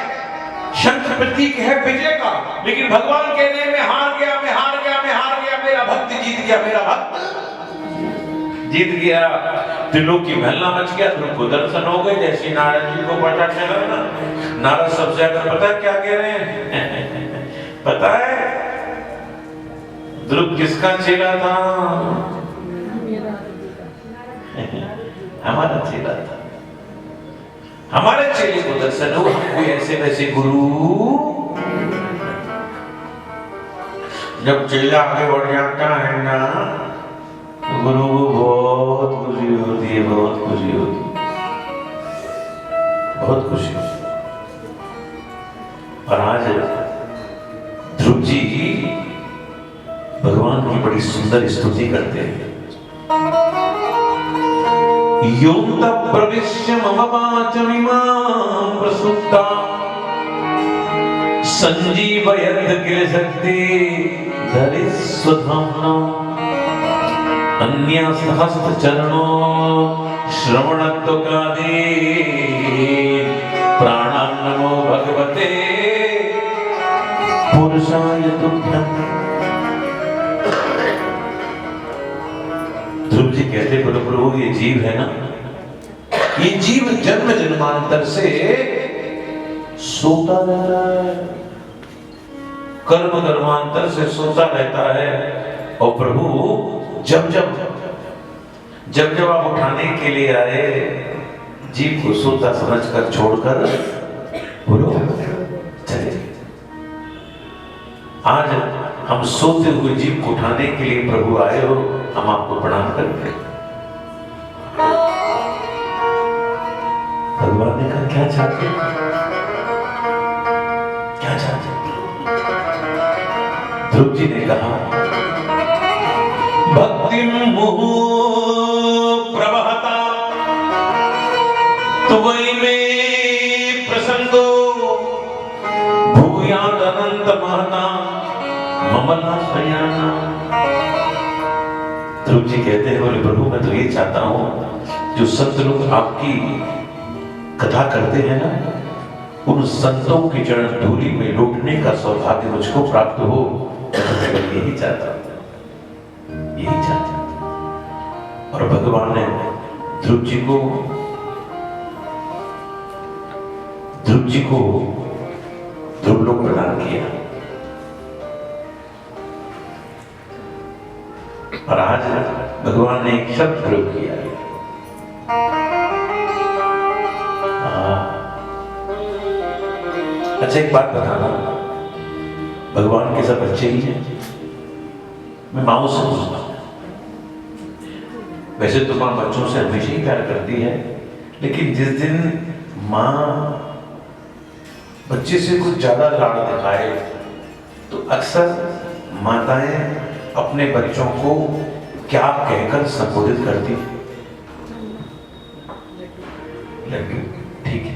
शंख प्रतीक है विजय का, लेकिन भगवान कहने में हार गया, मैं हार गया, मैं हार गया, मेरा भक्त जीत गया, मेरा भक्त जीत गया। त्रिलोक की महल्ला मच गया। ध्रुव को दर्शन हो गए। जैसे नारद जी को पता चला ना, नारद सबसे आकर पता है क्या कह रहे हैं? पता है ध्रुव किसका चेला था? हमारा चेला था। हमारे चेले को दर्शन हो, कोई ऐसे वैसे गुरु। जब चेला आगे बढ़ जाता है ना, गुरु को बहुत खुशी होती है, बहुत खुशी होती है, बहुत खुशी होती है। और आज ध्रुव जी भगवान की बड़ी सुंदर स्तुति करते हैं। यों तप प्रविश्य मम वाचमिमां प्रसुप्ता संजीवयत् किल शक्ति धरिस्वधाम्ना अन्यहस्त चरणों श्रवणत्वकादि प्राणान् नमो भगवते पुरुषाय तुभ्यम्। ध्रुव जी कहते बोलो प्रभु ये जीव है ना, ये जीव जन्म जन्मांतर से सोता रहता है, कर्म कर्मांतर से सोता रहता है। और प्रभु जब जब आप उठाने के लिए आए, जीव को सोता समझकर छोड़कर बोलो चले। आज हम सोते हुए जीव को उठाने के लिए प्रभु आए हो, हम आपको प्रणाम करते हैं। भगवान ने कहा क्या चाहते हैं, क्या चाहते हैं? ध्रुव जी ने कहा भक्ति मुहु प्रवहता तुवई में प्रसंगो भूयाद अनंत महता ममला सयाना। ध्रुव जी कहते हैं बोले प्रभु मैं तो ये चाहता हूं जो संत लोग आपकी कथा करते हैं ना, उन संतों की चरण धूलि में लौटने का सौभाग्य मुझको प्राप्त हो। मैं तो यही चाहता हूं, यही चाहता हूं। और भगवान ने ध्रुव जी को ध्रुवलोक प्रदान किया। और आज भगवान ने एक शब्द प्रयोग किया, अच्छा एक बात बताना, भगवान के सब बच्चे ही हैं। मैं माओ से पूछता हूं, वैसे तो माँ बच्चों से हमेशा ही प्यार करती है, लेकिन जिस दिन माँ बच्चे से कुछ ज्यादा लाड़ दिखाए तो अक्सर माताएं अपने बच्चों को क्या कहकर संबोधित करती? ठीक है।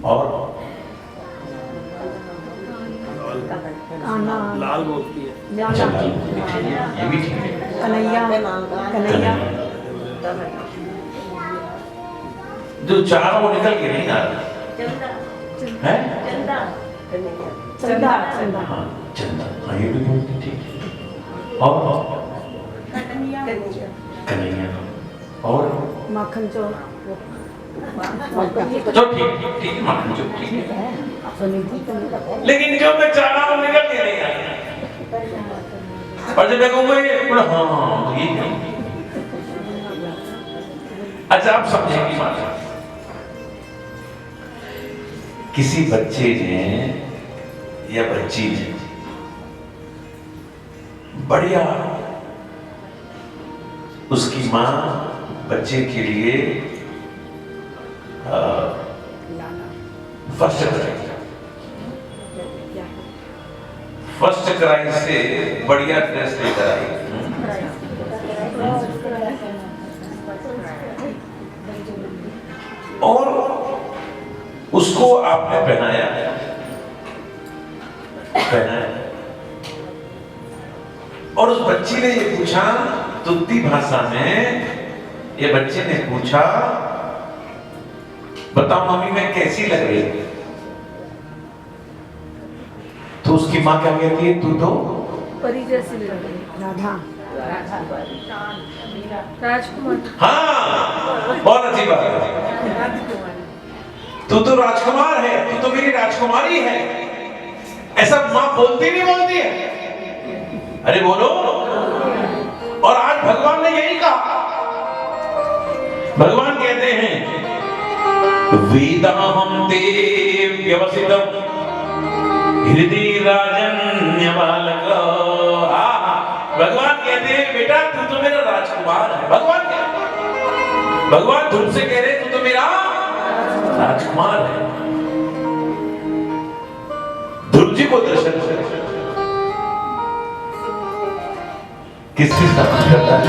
और लाल बोलती है, ये भी ठीक है। कन्हैया, कन्हैया। जो चार वो निकल के नहीं आ रहा है, चंदा, चंदा। हाँ चंदा, हाँ ये भी बोलती ठीक है। और कन्हैया और माखन चोर, जो ठीक है, माखन चोर ठीक है। लेकिन जो मैं चाह रहा हूँ निकल के नहीं आ रहा, और जब मैं कहूँगा ये बोला हाँ तो ये नहीं। अच्छा आप समझेंगी बात, किसी बच्चे ने या बच्ची ने बढ़िया, उसकी माँ बच्चे के लिए फर्स्ट क्राई से बढ़िया ड्रेस लेकर आई, और उसको आपने पहनाया, और उस बच्ची ने ये पूछा, तुत्ती भाषा में ये बच्चे ने पूछा बताओ मम्मी मैं कैसी लग रही हूं? तो उसकी माँ क्या कहती है, तू तो परी जैसी लग रही है। राधा, राजकुमार। हाँ बहुत अच्छी बात है, तू तो राजकुमार है, तू तो मेरी राजकुमारी है। ऐसा माँ बोलती नहीं बोलती है? अरे बोलो। और आज भगवान ने यही कहा, भगवान कहते हैं वेदाहं ते व्यवसितम् हृदय राजन्य बालक। भगवान कहते हैं बेटा तू तो मेरा राजकुमार है। भगवान ध्रुव से कह रहे तू तो मेरा राजकुमार है। ध्रुव जी को दर्शन किस चीज का मन करता है?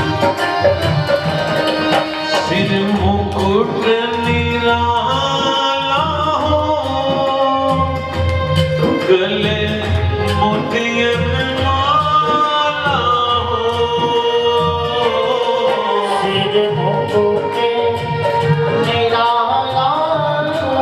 सिर मुकुट निराला हो, गले मोतियन माला हो। सिर मुकुट निराला हो,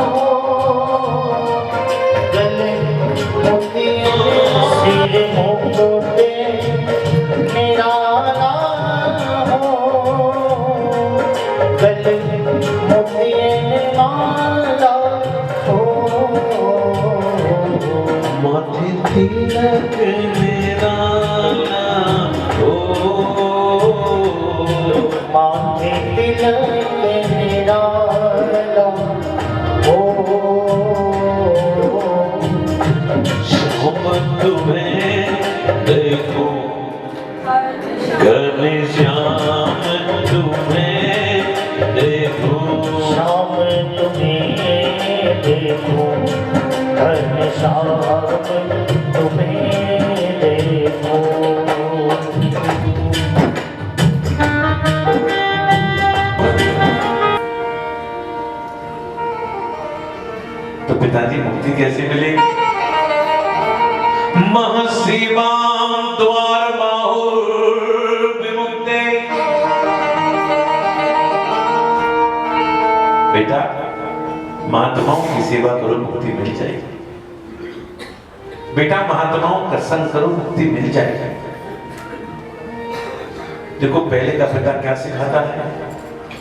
माथे तिलक निराला हो, माथे तिलक निराला हो, श्याम तुम्हें देखो घनश्याम तुम्हें देखो, श्याम तुम्हें देखो घनश्याम तुम्हें देखो। तो पिताजी मुक्ति कैसे मिलेगी? महसीवाम द्वार विमुक्ते। बेटा महात्माओं की सेवा करो मुक्ति मिल जाएगी। बेटा महात्माओं का संग करो मुक्ति मिल जाएगी। देखो पहले का पिता क्या सिखाता है?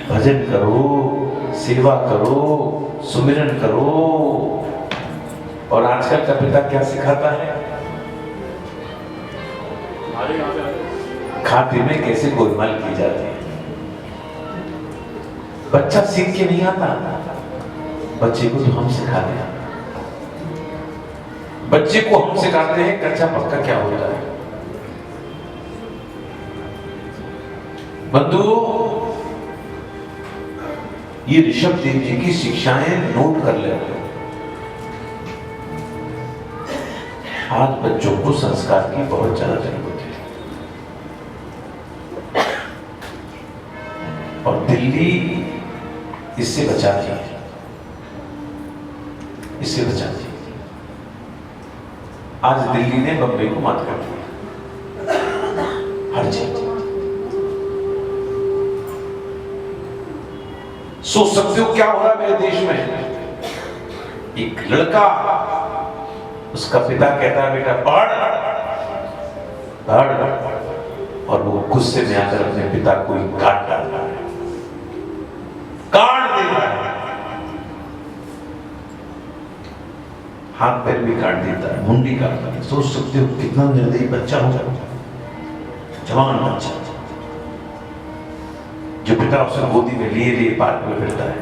भजन करो, सेवा करो, सुमिरन करो। और आजकल का पिता क्या सिखाता है? खाते में कैसे गोलमाल की जाती है। बच्चा सीख के नहीं आता, बच्चे को तो हम सिखाते हैं। बच्चे को हम सिखाते हैं कच्चा पक्का क्या होता है। बंधु, ये ऋषभ देव जी की शिक्षाएं नोट कर लेते हो। आज बच्चों को संस्कार की बहुत ज्यादा जरूरत है। और दिल्ली इससे बचाती है, इससे बचाती है। आज दिल्ली ने बम्बई को मात कर दिया हर चीज। सोच सकते हो क्या हो रहा है मेरे देश में? एक लड़का, उसका पिता कहता है बेटा पढ़, और वो गुस्से में आकर अपने पिता को काट डालता है, काट देता है, हाथ पैर भी काट देता है, मुंडी काटता है। सोच सकते हो कितना निर्दयी बच्चा होगा, जवान बच्चा, जो पिता उसे गोदी में लिए लिए पार्क में फिरता है।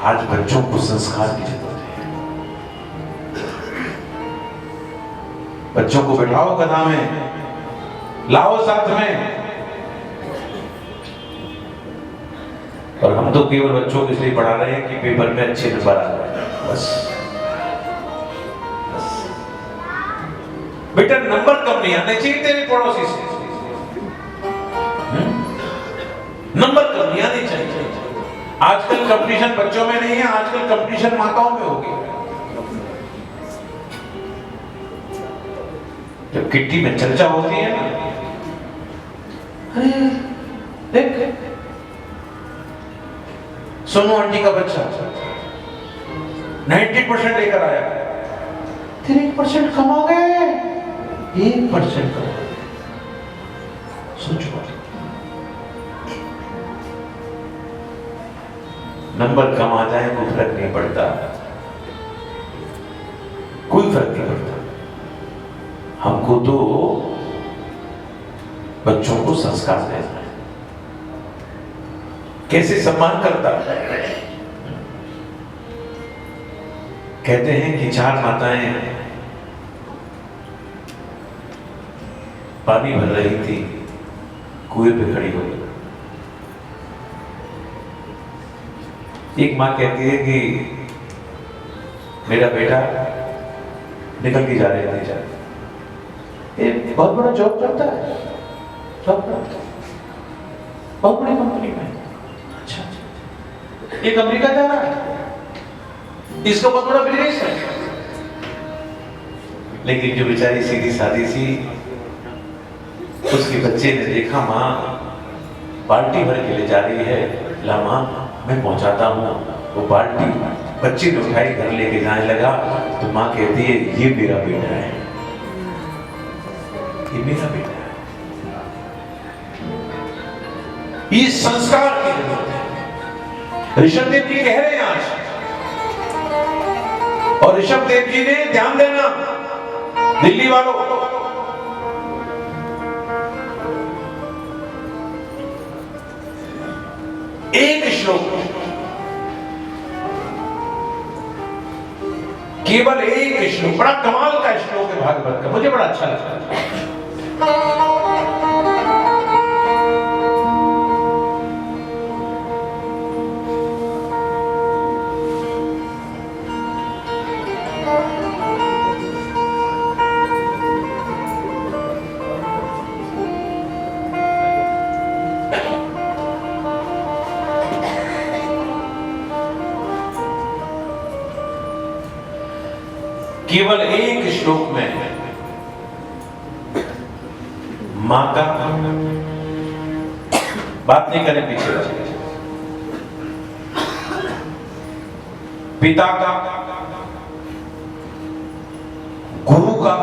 आज बच्चों को संस्कार की जरूरत है। बच्चों को बैठाओ गधा में, लाओ साथ में। और हम तो केवल बच्चों को इसलिए पढ़ा रहे हैं कि पेपर में अच्छे नंबर आ जाए, बस। बेटा नंबर कम नहीं आने चाहिए तेरे पड़ोसी से, नंबर कम नहीं आने चाहिए। आजकल कंपटीशन बच्चों में नहीं है, आजकल कंपटीशन माताओं में हो गई। जब किट्टी में चर्चा होती है ना, अरे देख सोनू आंटी का बच्चा 90% लेकर आया, तेरे 1% कम आ गए, 1% कम। सोचो नंबर कम आ जाए कोई फर्क नहीं पड़ता, कोई फर्क नहीं पड़ता। हमको तो बच्चों को संस्कार देना है, कैसे सम्मान करता है। कहते हैं कि 4 माताएं पानी भर रही थी, कुएं पे खड़ी हो गई। एक माँ कहती है कि मेरा बेटा निकल के जा रहे थे, एक बहुत बड़ा जॉब करता है, जॉब करता है बहुत बड़ी कंपनी में। अच्छा, एक अमेरिका जा रहा है, इसका बहुत बड़ा बिजनेस है। लेकिन जो बेचारी सीधी सादी सी, उसके बच्चे ने देखा माँ बाल्टी भर के ले जा रही है, ला माँ मैं पहुंचाता हूँ। वो बाल्टी बच्चे ने उठाई, घर लेके जाने लगा, तो माँ कहती है ये मेरा बेटा है, ये मेरा बेटा है। ये संस्कार की जरूरत है। ऋषभ देव जी कह रहे हैं आज और ऋषभ देव जी ने, ध्यान देना दिल्ली वालों, एक श्लोक, केवल एक श्लोक, बड़ा कमाल का श्लोक है भागवत का, मुझे बड़ा अच्छा लगता है। केवल एक श्लोक में मां का, बात नहीं करें पीछे, पिता का, गुरु का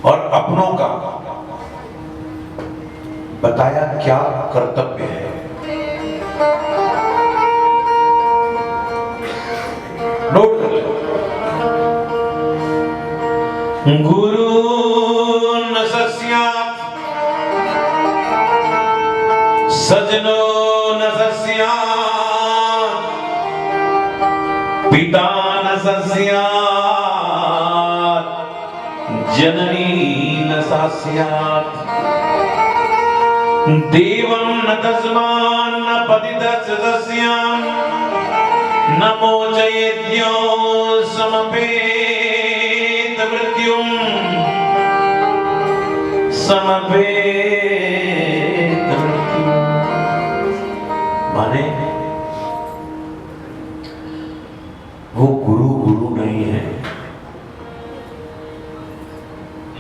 और अपनों का बताया क्या कर्तव्य है। नोट कर लो, गुरु न सस्यात् सजनो न सस्यात् पिता न सस्यात् जननी न सस्यात् देवं न तस्मान् न पतितस्य सस्यात् नमो जयेद्यो समपेत मृत्युम समपेत मृत्युम। माने वो गुरु गुरु नहीं है,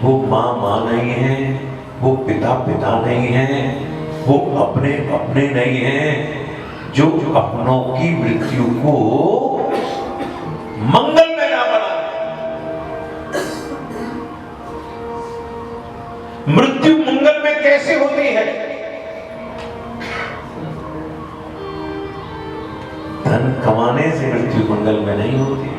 वो माँ माँ नहीं है, वो पिता पिता नहीं है, वो अपने अपने नहीं है, जो अपनों की मृत्यु को मंगल में ना बना। मृत्यु मंगल में कैसे होती है? धन कमाने से मृत्यु मंगल में नहीं होती।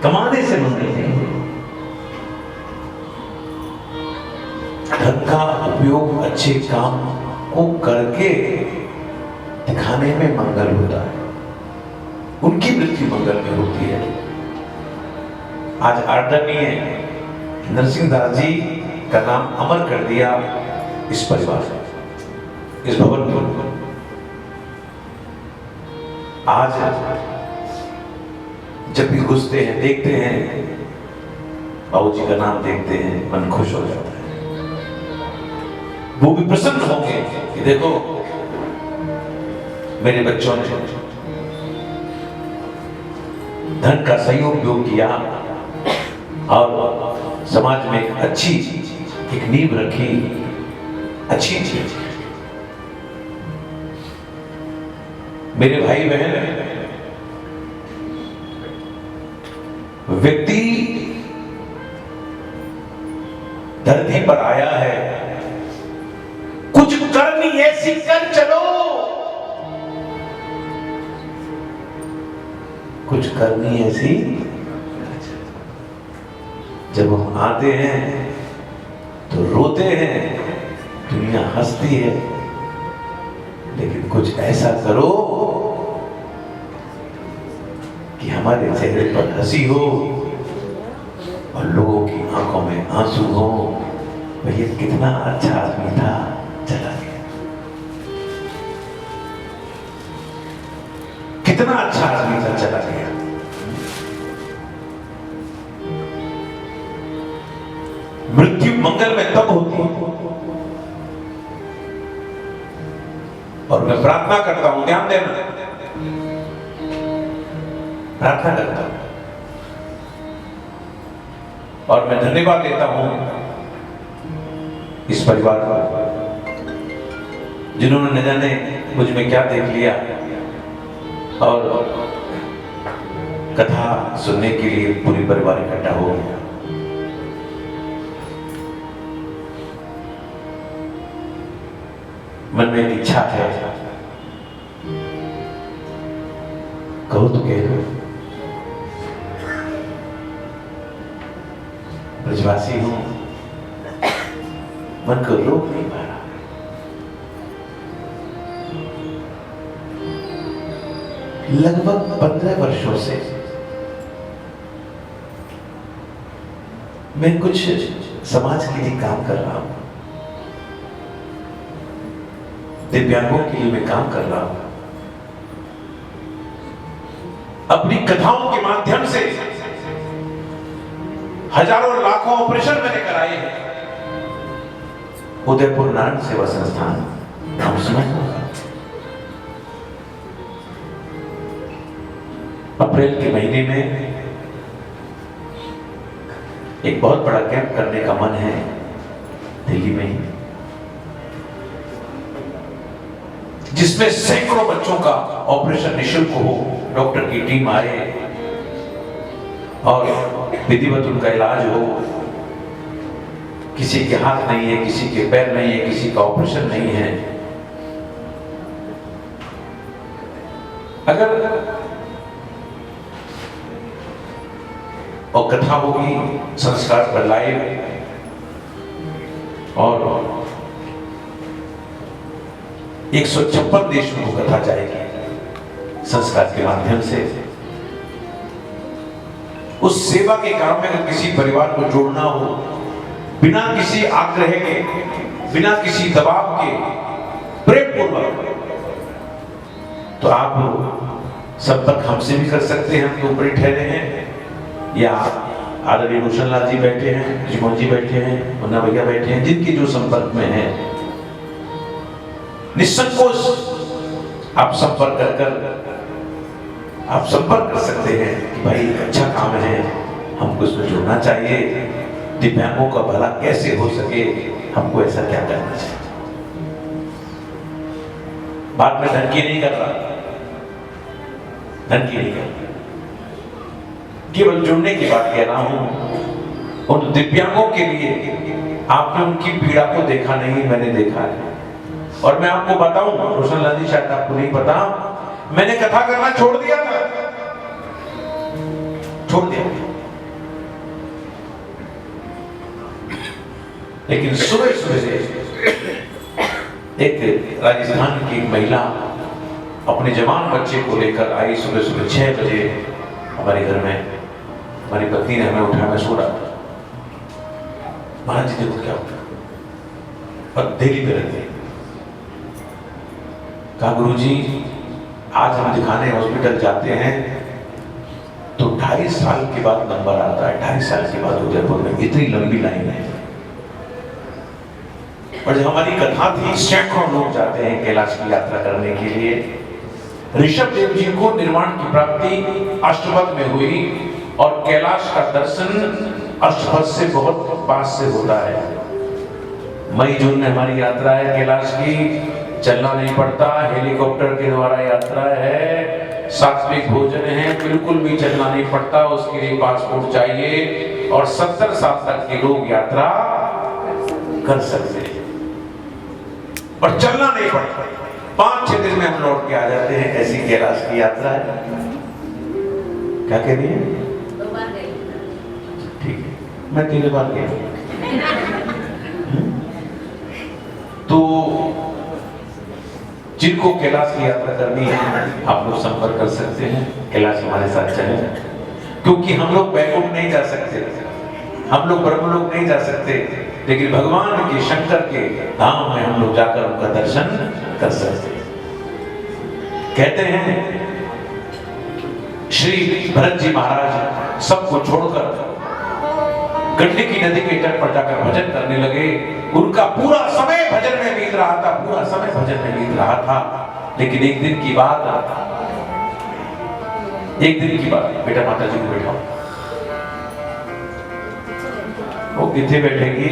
कमाने से मंगल नहीं होती। धन का उपयोग अच्छे काम को करके दिखाने में मंगल होता है, उनकी मृत्यु मंगल में होती है। आज आदरणीय नरसिंह दास जी का नाम अमर कर दिया इस परिवार ने, इस भवन में। आज जब भी घुसते हैं, देखते हैं, बाबूजी का नाम देखते हैं, मन खुश हो जाता है। वो भी प्रसन्न होंगे कि देखो मेरे बच्चों ने धन का सही उपयोग किया और समाज में एक अच्छी एक नींव रखी, अच्छी चीज। मेरे भाई बहन, व्यक्ति धरती पर आया है, कुछ करनी ऐसी कर चलो, कुछ करनी ऐसी। जब हम आते हैं तो रोते हैं, दुनिया हंसती है, लेकिन कुछ ऐसा करो कि हमारे चेहरे पर हंसी हो और लोगों की आंखों में आंसू हो। भैया कितना अच्छा आदमी था, चला गया। कितना अच्छा आदमी था, चला गया। मृत्यु मंगल में तब होती है। और मैं प्रार्थना करता हूं, ध्यान देना, प्रार्थना करता हूं और मैं धन्यवाद देता हूं इस परिवार का, जिन्होंने न जाने मुझ में क्या देख लिया और कथा सुनने के लिए पूरी परिवार इकट्ठा हो गया। मन में एक इच्छा है, कहो तो कह दो। ब्रजवासी हूं, मन को रोक नहीं पा रहा। लगभग 15 वर्षों से मैं कुछ समाज के लिए काम कर रहा हूं, दिव्यांगों के लिए मैं काम कर रहा हूं। अपनी कथाओं के माध्यम से हजारों लाखों ऑपरेशन मैंने कराए हैं। उदयपुर नारायण सेवा संस्थान नाम सुना होगा। अप्रैल के महीने में एक बहुत बड़ा कैंप करने का मन है दिल्ली में ही, जिसमें सैकड़ों बच्चों का ऑपरेशन निःशुल्क हो, डॉक्टर की टीम आए और विधिवत उनका इलाज हो। किसी के हाथ नहीं है, किसी के पैर नहीं है, किसी का ऑपरेशन नहीं है। अगर और कथा होगी संस्कार पर लाइव, और 156 देश में वो कथा जाएगी संस्कार के माध्यम से। उस सेवा के काम में अगर किसी परिवार को जोड़ना हो, बिना किसी आग्रह के, बिना किसी दबाव के, प्रेम पूर्वक, तो आप संपर्क हमसे भी कर सकते हैं। हम तो ऊपर ही ठहरे हैं, या आदरणीय रोशनलाल जी बैठे हैं, जिमोन जी बैठे हैं, मुन्ना भैया बैठे हैं, जिनके जो संपर्क में है, निसंकोच आप संपर्क कर सकते हैं कि भाई अच्छा काम है, हमको इसमें जुड़ना चाहिए। दिव्यांगों का भला कैसे हो सके, हमको ऐसा क्या करना चाहिए। बात में धन की नहीं कर रहा, धन की नहीं कर रहा, केवल जुड़ने की बात कह रहा हूं। उन दिव्यांगों के लिए आपने उनकी पीड़ा को देखा नहीं, मैंने देखा है। और मैं आपको बताऊं, रोशनलाल जी शायद आपको नहीं पता, मैंने कथा करना छोड़ दिया था, छोड़ दिया। लेकिन सुबह सुबह से एक राजस्थान की महिला अपने जवान बच्चे को लेकर आई। सुबह सुबह 6 बजे हमारे घर में हमारी पत्नी ने हमें उठाया, मैं सो रहा था। महाराज जी देखो क्या होता, और दिल्ली पे रहते। कहा गुरुजी, आज हम दिखाने हॉस्पिटल जाते हैं तो 2.5 साल के बाद नंबर आता है। 2.5 साल के बाद उदयपुर में इतनी लंबी लाइन है। और जब हमारी कथा थी, सैकड़ों लोग जाते हैं कैलाश की यात्रा करने के लिए। ऋषभ देव जी को निर्वाण की प्राप्ति अष्टपद में हुई, और कैलाश का दर्शन अष्टपद से बहुत पास से होता है। मई जून में हमारी यात्रा है कैलाश की, चलना नहीं पड़ता, हेलीकॉप्टर के द्वारा यात्रा है, सात्विक भोजन है, बिल्कुल भी चलना नहीं पड़ता, उसके लिए पासपोर्ट चाहिए, और 70 साल तक के लोग यात्रा कर सकते हैं और चलना नहीं पड़ता। 5-6 दिन में हम लौट के आ जाते हैं। ऐसी कैलाश की यात्रा है। क्या कह रही है? 2 बार गई। ठीक है, मैं 3 बार गया। तो जिनको कैलाश की यात्रा करनी है, आप लोग संपर्क कर सकते हैं, कैलाश हमारे साथ चले। क्योंकि हम लोग बैकुंठ नहीं जा सकते, हम लोग ब्रह्मलोक नहीं जा सकते, लेकिन भगवान के, शंकर के धाम में हम लोग जाकर उनका दर्शन कर सकते हैं। कहते हैं श्री भरत जी महाराज सबको छोड़कर गंडकी नदी के तट पर जाकर भजन करने लगे। उनका पूरा समय भजन में बीत रहा था, पूरा समय भजन में बीत रहा था। लेकिन एक दिन की बात, बेटा माता जी को बैठाओ, वो किथे बैठेगी?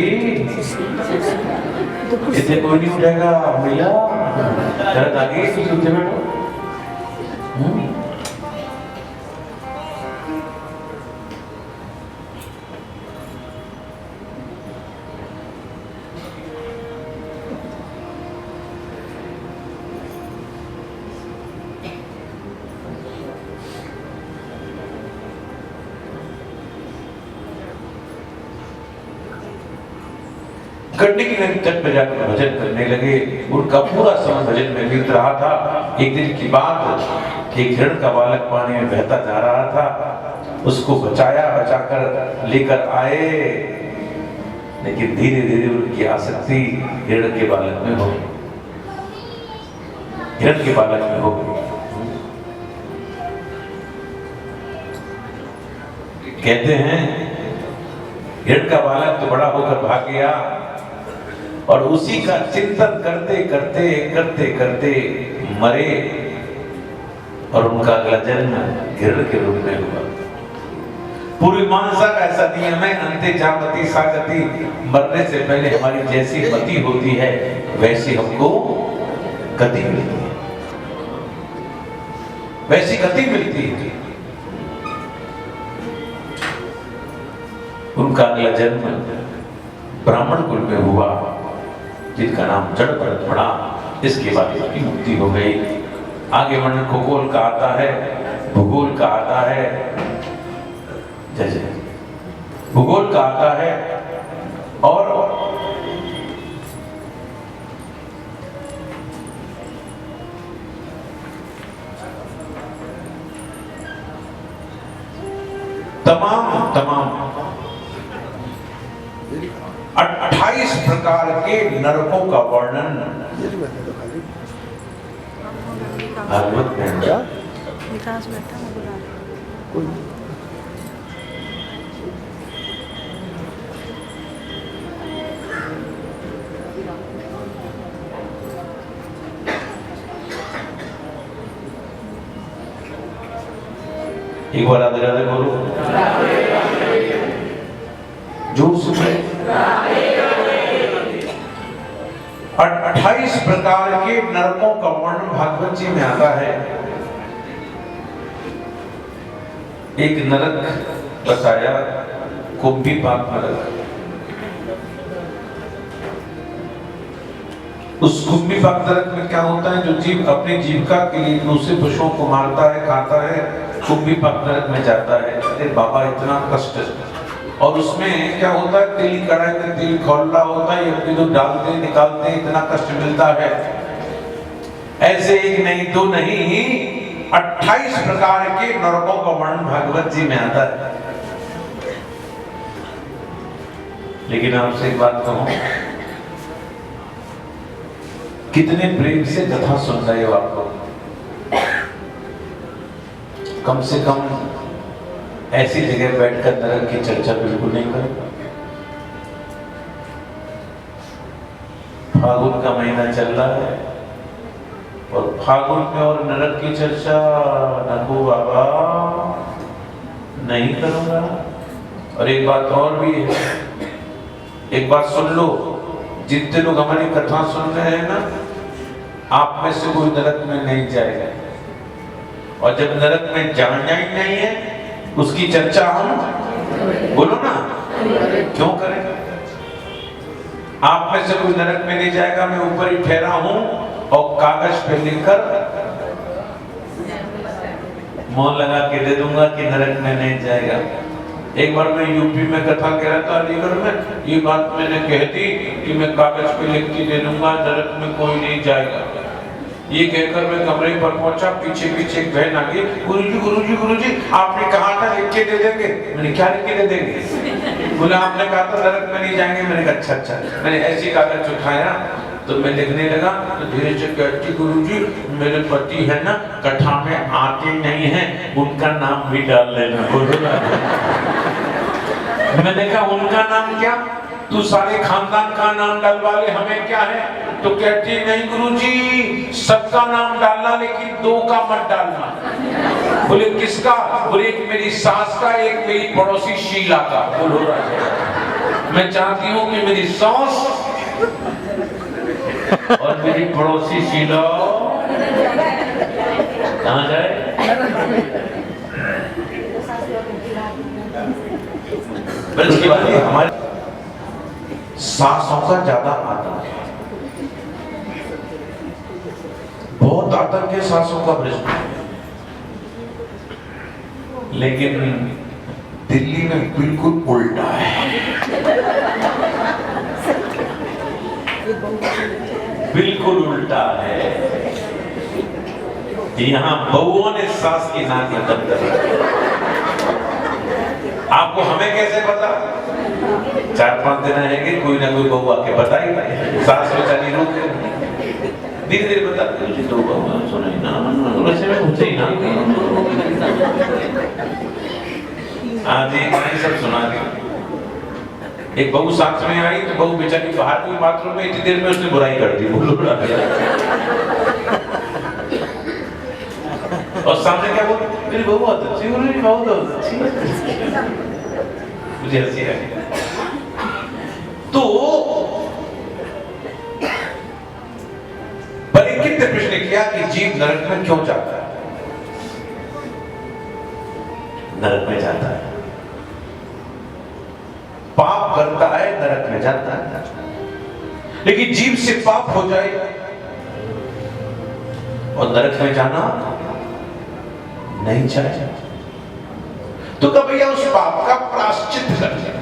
इतने कोई नहीं उठेगा, मिला दर्द आ गई, तुम उठे बैठो। गड्ढे के तट पे जाकर भजन करने लगे। उनका पूरा समय भजन में बीत रहा था। एक दिन की बात कि हिरण का बालक पानी में बहता जा रहा था, उसको बचाकर लेकर आए, लेकिन धीरे धीरे उनकी आसक्ति हिरण के बालक में हो गई, हिरण के बालक में हो गई। कहते हैं हिरण का बालक तो बड़ा होकर भाग गया और उसी का चिंतन करते करते मरे और उनका अगला जन्म हिरण के रूप में हुआ। पूर्व मीमांसा का ऐसा नियम है, अंते जामति सागति, मरने से पहले हमारी जैसी मति होती है वैसी हमको गति मिलती है, वैसी गति मिलती है। उनका अगला जन्म ब्राह्मण कुल में हुआ, जिनका नाम जड़ भरत पड़ा। इसके बाद उसकी मुक्ति हो गई। आगे वर्णन खगोल का आता है, भूगोल का आता है, जैसे भूगोल का आता है और तमाम 28 प्रकार के नरकों का वर्णन भागवत में है। विकास बैठा मैं बुला रही हूं। एक बार राधे राधे बोलो, जोर से। 28 प्रकार के नरकों का वर्णन भागवत जी में आता है। एक नरक बताया, कुंभीपाक नरक। उस कुंभीपाक नरक में क्या होता है, जो जीव अपनी जीविका के लिए दूसरे पशुओं को मारता है, खाता है, कुंभीपाक नरक में जाता है। अरे बाबा इतना कष्ट है। और उसमें क्या होता है, तेल कढ़ाई में तेल खौलना होता है, ये तो डालते निकालते इतना कष्ट मिलता है। ऐसे एक नहीं दो नहीं 28 प्रकार के नरकों का वर्णन भागवत जी में आता है। लेकिन आपसे एक बात कहूं, कितने प्रेम से कथा सुन रहे हो आपको? कम से कम ऐसी जगह बैठकर नरक की चर्चा बिल्कुल नहीं करें। फागुन का महीना चल रहा है और फागुन में और नरक की चर्चा नकू बाबा नहीं करूंगा। और एक बात और भी है, एक बात सुन लो, जितने लोग हमारी कथा सुन रहे हैं ना, आप में से कोई नरक में नहीं जाएगा। और जब नरक में जाना ही नहीं है, उसकी चर्चा हम बोलो ना क्यों करें? आप में से कोई नरक में नहीं जाएगा, मैं ऊपर ही ठहरा हूं और कागज पे लिखकर मोहर लगा के दे दूंगा कि नरक में नहीं जाएगा। एक बार मैं यूपी में कथा कह रहा था, अलीगढ़ में, ये बात मैंने कह दी कि मैं कागज पे लिख के दे दूंगा नरक में कोई नहीं जाएगा। ये कहकर मैं कमरे पर पहुंचा, पीछे पीछे एक बहन आ गई, गुरुजी आपने कहा था लिख के दे देंगे। मैंने क्या लिख के दे देंगे? बोले आपने कहा था नरक में नहीं जाएंगे। मैंने कहा अच्छा। मैंने ऐसी कागज उठाया तो मैं लिखने लगा, तो धीरे से कहती गुरुजी मेरे पति है ना, कथा में आते नहीं है, उनका नाम भी डाल लेना। मैंने कहा उनका नाम क्या, तू सारे खानदान का नाम डलवा ले, हमें क्या है? तो कहती नहीं गुरुजी सबका नाम डालना, लेकिन दो का मत डालना। बोले किसका? बोले एक मेरी सास का, एक मेरी पड़ोसी शीला का। बोलो मैं चाहती हूँ कि मेरी सास और मेरी पड़ोसी शीला कहाँ जाए? इसके बाद हमारे सासों का ज्यादा आतंक है, बहुत आतंक है सासों का ब्रज में। लेकिन दिल्ली में बिल्कुल उल्टा है। एक बहू का सीन है। बिल्कुल उल्टा है। यहाँ बहुओं ने सास की नाक में दम कर रखा। आपको हमें कैसे पता? 4-5 दिन है कि कोई ना कोई बहू आके बताई, सास बेचारी रोक धीरे धीरे बता, तो बहू सुनाई ना वैसे में मुझे ही ना आज एक सब सुना दी। एक बहू साथ में आई तो बहू बेचारी बाहर कोई बाथरूम में, इतनी देर में उसने बुराई कर दी, बोलो और सामने क्या बोल, मेरी बहू बहुत अच्छी, मेरी बहू बहुत अच्छी। मुझे हंसी आई। तो परीक्षित ने प्रश्न किया कि जीव नरक में क्यों जाता है? नरक में जाता है, पाप करता है, नरक में जाता है। लेकिन जीव से पाप हो जाए और नरक में जाना नहीं चाहिए, तो कब भैया उस पाप का प्रायश्चित कर दिया।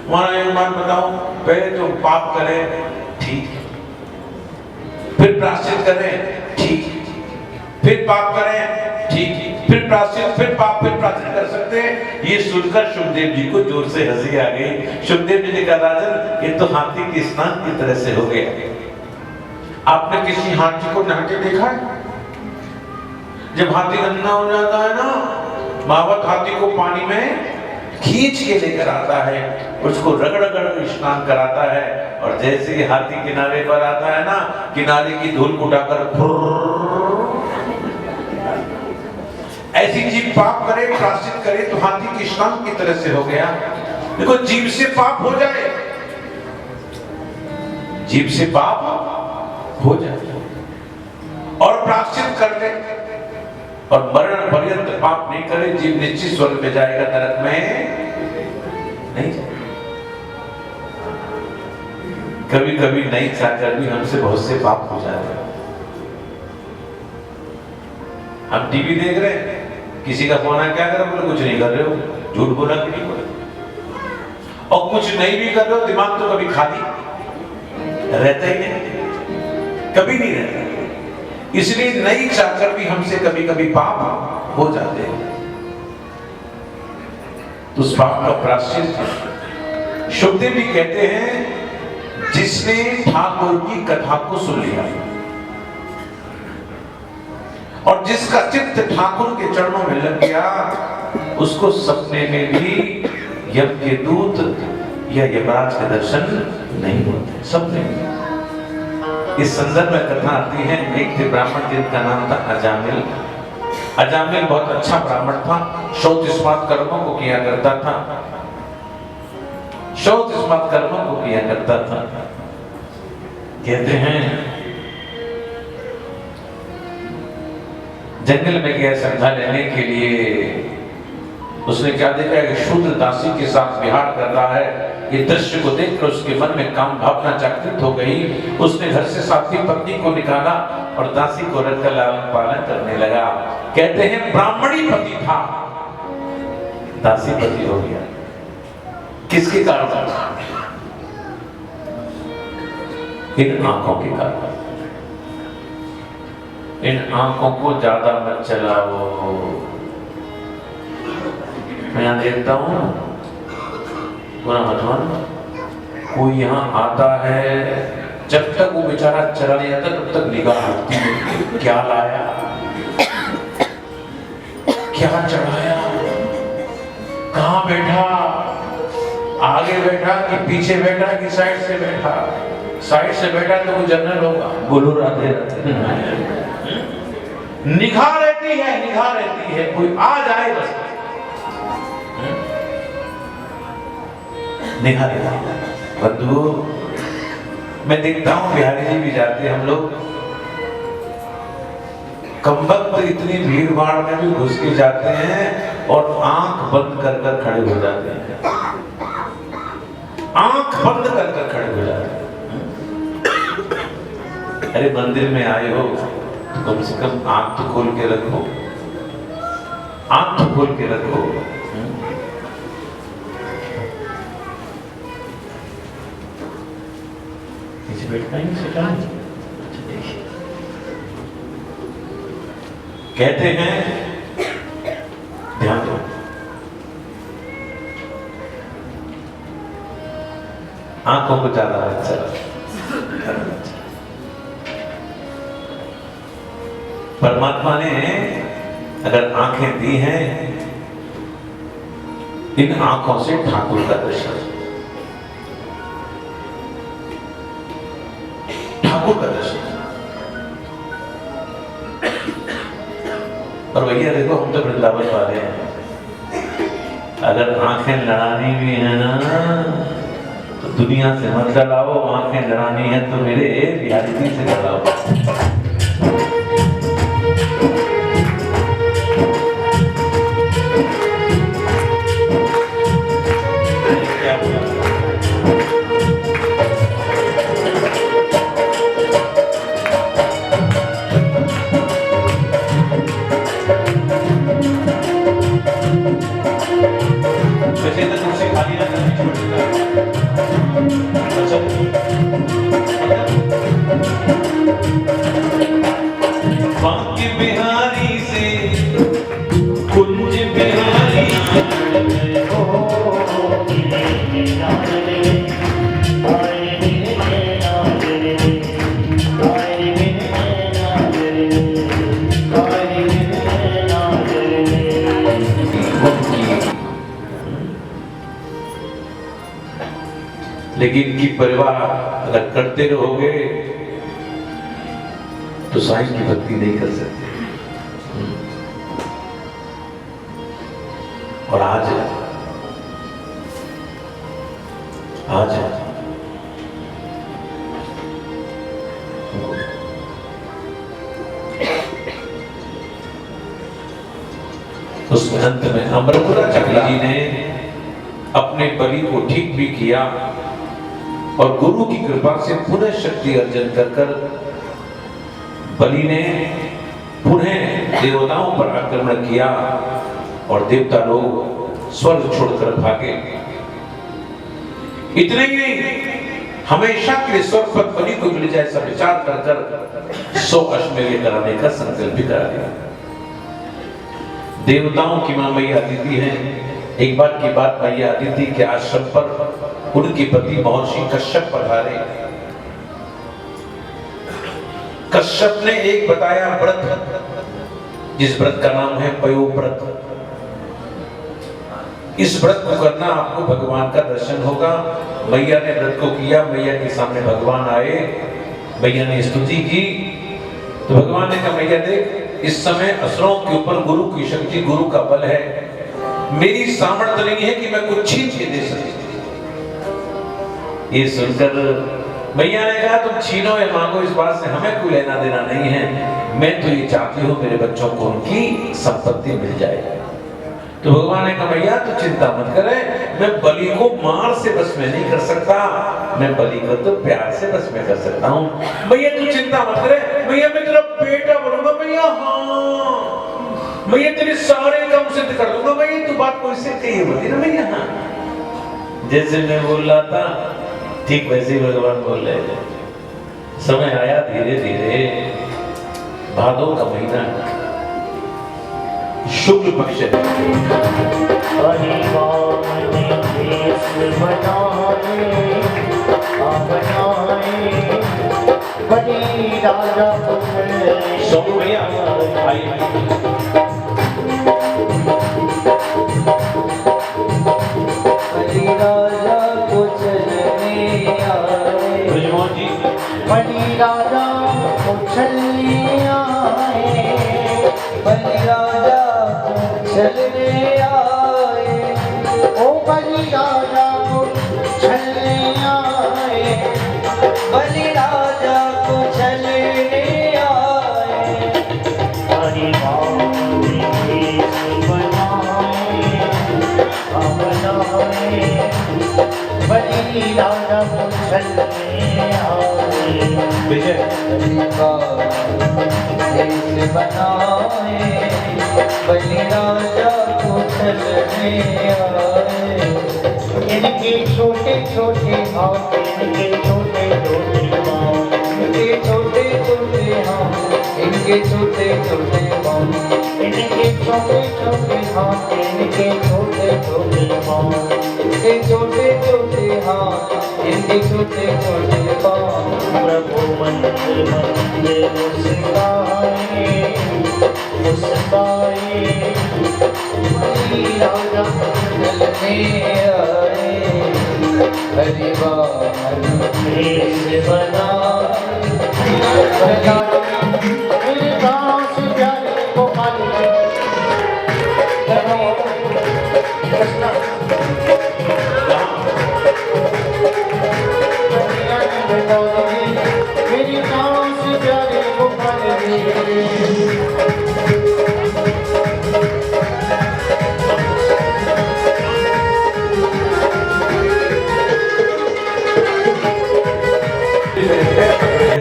हमारा एक बात बताओ, पहले तो पाप करें ठीक, फिर प्रायश्चित करें ठीक, फिर पाप करें ठीक, फिर प्रायश्चित, फिर पाप, फिर प्रायश्चित कर सकते हैं। ये सुनकर शुभदेव जी को जोर से हंसी आ गई। शुभदेव जी ने कहा, राजन ये तो हाथी के स्नान की तरह से हो गया। आपने किसी हाथी को नहाते देखा है? जब हाथी गंदा हो जाता है ना, महावत हाथी को पानी में खींच के लेकर आता है, उसको रगड़ रगड़ स्नान कराता है, और जैसे ही हाथी किनारे पर आता है ना, किनारे की धूल उठाकर ऐसी जीव पाप करे, प्रायश्चित करे तो हाथी के स्नान की तरह से हो गया। देखो, जीव से पाप हो जाए, जीव से पाप हो जाए और प्रायश्चित कर ले और मरण पर्यंत पाप नहीं करे, जीव निश्चित स्वर्ग में जाएगा, नरक में नहीं जाएगा। कभी कभी नहीं चाहकर भी हमसे बहुत से पाप हो जाते हैं। हम टीवी देख रहे हैं, किसी का फोन आया, क्या कर रहे हो? बोले कुछ नहीं कर रहे हो, झूठ बोला कि नहीं बोला। और कुछ नहीं भी कर रहे हो, दिमाग तो कभी खाली रहता ही नहीं, कभी नहीं रहता। इसलिए नहीं चाहकर भी हमसे कभी कभी पाप हो जाते हैं। तो उस पाप का प्रायश्चित शुभदेव भी कहते हैं, जिसने ठाकुर की कथा को सुन लिया और जिसका चित्त ठाकुर के चरणों में लग गया, उसको सपने में भी यम के दूत या यमराज के दर्शन नहीं होते, सपने में। इस संदर्भ में कथा आती है, एक थे ब्राह्मण जिनका नाम था अजामिल। अजामिल बहुत अच्छा ब्राह्मण था, शौच स्मार्त कर्मों को किया करता था, शौच स्मार्त कर्मों को किया करता था। कहते हैं जंगल में गया संध्या लेने के लिए, उसने क्या देखा कि शूद्र दासी के साथ विहार कर रहा है। ये दृश्य को देखकर उसके मन में काम भावना जागृत हो गई। उसने घर से साथी पत्नी को निकाला और दासी को रखकर लालन पालन करने लगा। कहते हैं ब्राह्मणी पति था, दासी पति हो गया। किसके कारण? इन आंखों के कारण। इन आंखों को ज्यादा मत चलाओ। मैं यहाँ देखता हूँ, पूरा मतवान कोई यहाँ आता है, जब तक वो बेचारा चला नहीं आता तब तक निगाह हटती है। क्या लाया, क्या चढ़ाया, कहाँ बैठा, आगे बैठा कि पीछे बैठा कि साइड से बैठा? साइड से बैठा तो वो जनरल होगा, बोलो राधे राधे। निगाह रहती है, निगाह रहती है, कोई आ जाए बस निगाह रहती है। बंधु, मैं देखता हूँ बिहारी जी भी जाते हैं, हम लोग कमबख्त इतनी भीड़ भाड़ में भी घुस के जाते हैं और आंख बंद कर कर खड़े हो जाते हैं, आंख बंद कर कर खड़े हो जाते हैं। अरे मंदिर में आए हो तो कम से कम आंख तो खोल के रखो, आंख तो खोल के रखो। बैठना ही सीखा। कहते हैं, ध्यान दो, आंखों को ज्यादा अच्छा परमात्मा ने अगर आंखें दी हैं, इन आंखों से ठाकुर का दर्शन, ठाकुर का दर्शन। और भैया देखो, हम तो वृंदावन वाले हैं, अगर आंखें लड़ानी भी है ना तो दुनिया से मत लड़ाओ, आंखें लड़ानी है तो मेरे रियलिटी से लड़ाओ। लेकिन इनकी परवाह अगर करते रहोगे तो साईं की भक्ति नहीं कर सकते। और आज उसमें अंत में अमृताचार्य जी ने अपने बलि को ठीक भी किया और गुरु की कृपा से पुनः शक्ति अर्जन कर बलि ने पुनः देवताओं पर आक्रमण किया और देवता लोग स्वर्ग छोड़कर भागे। इतने ही हमेशा के लिए स्वर्ग पर बलि को मिल जाए, सब विचार कर 100 अश्वमेध कराने का संकल्प भी करा दिया। देवताओं की मां मैया अदिति है। एक बार की बात, मैया अदिति के आश्रम पर उनके पति महर्षि कश्यप पधारे। कश्यप ने एक बताया व्रत, जिस व्रत का नाम है पयोव्रत। इस व्रत को करना आपको भगवान का दर्शन होगा। मैया ने व्रत को किया, मैया के सामने भगवान आए, मैया ने स्तुति की तो भगवान ने कहा, मैया देख, इस समय असुरों के ऊपर गुरु की शक्ति, गुरु का बल है, मेरी सामर्थ्य नहीं है कि मैं कुछ छीन के दे सकूं। ये सुनकर मैया ने कहा, तुम छीनो या मांगो, इस बात से हमें कोई लेना देना नहीं है, मैं तो ये चाहती हूँ मेरे बच्चों को उनकी संपत्ति मिल जाए। तो भगवान ने कहा, मैया तू चिंता मत करे, मैं बलि को मार से बस में नहीं कर सकता, मैं बलि को तो प्यार से बस में कर सकता हूँ। भैया तू चिंता मत करे, भैया मैं तेरा बेटा बनूंगा भैया, हाँ भैया तेरे सारे काम सिद्ध कर दूंगा भैया, तू बात कोई से कही बोली ना भैया। हाँ, जैसे मैं बोल रहा था ठीक वैसे ही भगवान बोल रहे थे। समय आया धीरे धीरे, भादों का महीना, शुक्ल पक्ष सोनू भैया आइए। बलि राजा को चलने आए, बलि राजा को चलने आए, ओ बलि राजा को चलने आए, बलि राजा को चलने आए। हरि बलि राजा को चलने आए, विजय देश बनाए, बलि राजा को चलने आए। इनके छोटे छोटे हाथ, इनके छोटे छोटे पाँव, इनके छोटे छोटे पाँव, इनके छोटे छोटे हाथ, इनके छोटे छोटे पाँव, इनके छोटे छोटे हाथ, इनके छोटे छोटे पाँव। प्रभु मंदिर मंदिर मुस्काए मुस्काए, राजा जल में आए, हरिवार देश बना मेरे गाँव से प्यारे को मालिक मेरी गाँव से प्यारे को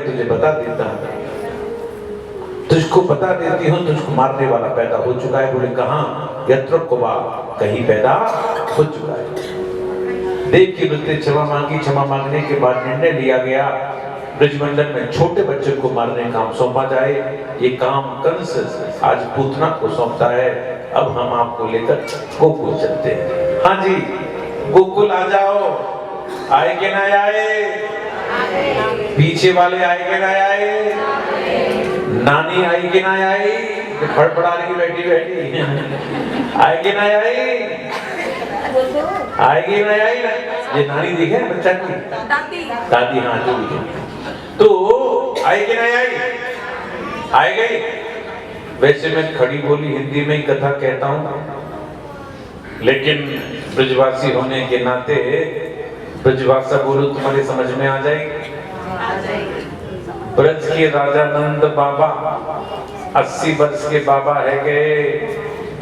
तुझे बता देता हूं, तुझको बता देती हूँ, तुझको मारने वाला पैदा हो चुका है। बोले कहाँ? यत्रोक्वा, कहीं पैदा हो चुका है। देव की वृत्ति क्षमा मांगी, क्षमा मांगने के बाद निर्णय लिया गया ब्रजमंडल में छोटे बच्चों को मारने का काम सौंपा जाए। ये काम कंस आज पूतना को सौंपता है। अब हम आपको लेकर गोकुल चलते हैं। हाँ जी, गोकुल आ जाओ। आए कि ना आए? पीछे वाले आए कि ना आए? नानी आई कि ना आई? फड़फड़ा रही बैठी बैठी आए कि ना आई? आएगी ना आई ना? ये नानी दिखे बच्चा की? दादी हाँ जो भी है। तो आई कि ना आई? आए गई। वैसे मैं खड़ी बोली हिंदी में ही कथा कहता हूँ, लेकिन ब्रजवासी होने के नाते ब्रजभाषा बोलो तुम्हारे समझ में आ जाएगी। ब्रज के राजा नंद बाबा 80 वर्ष के बाबा है गए,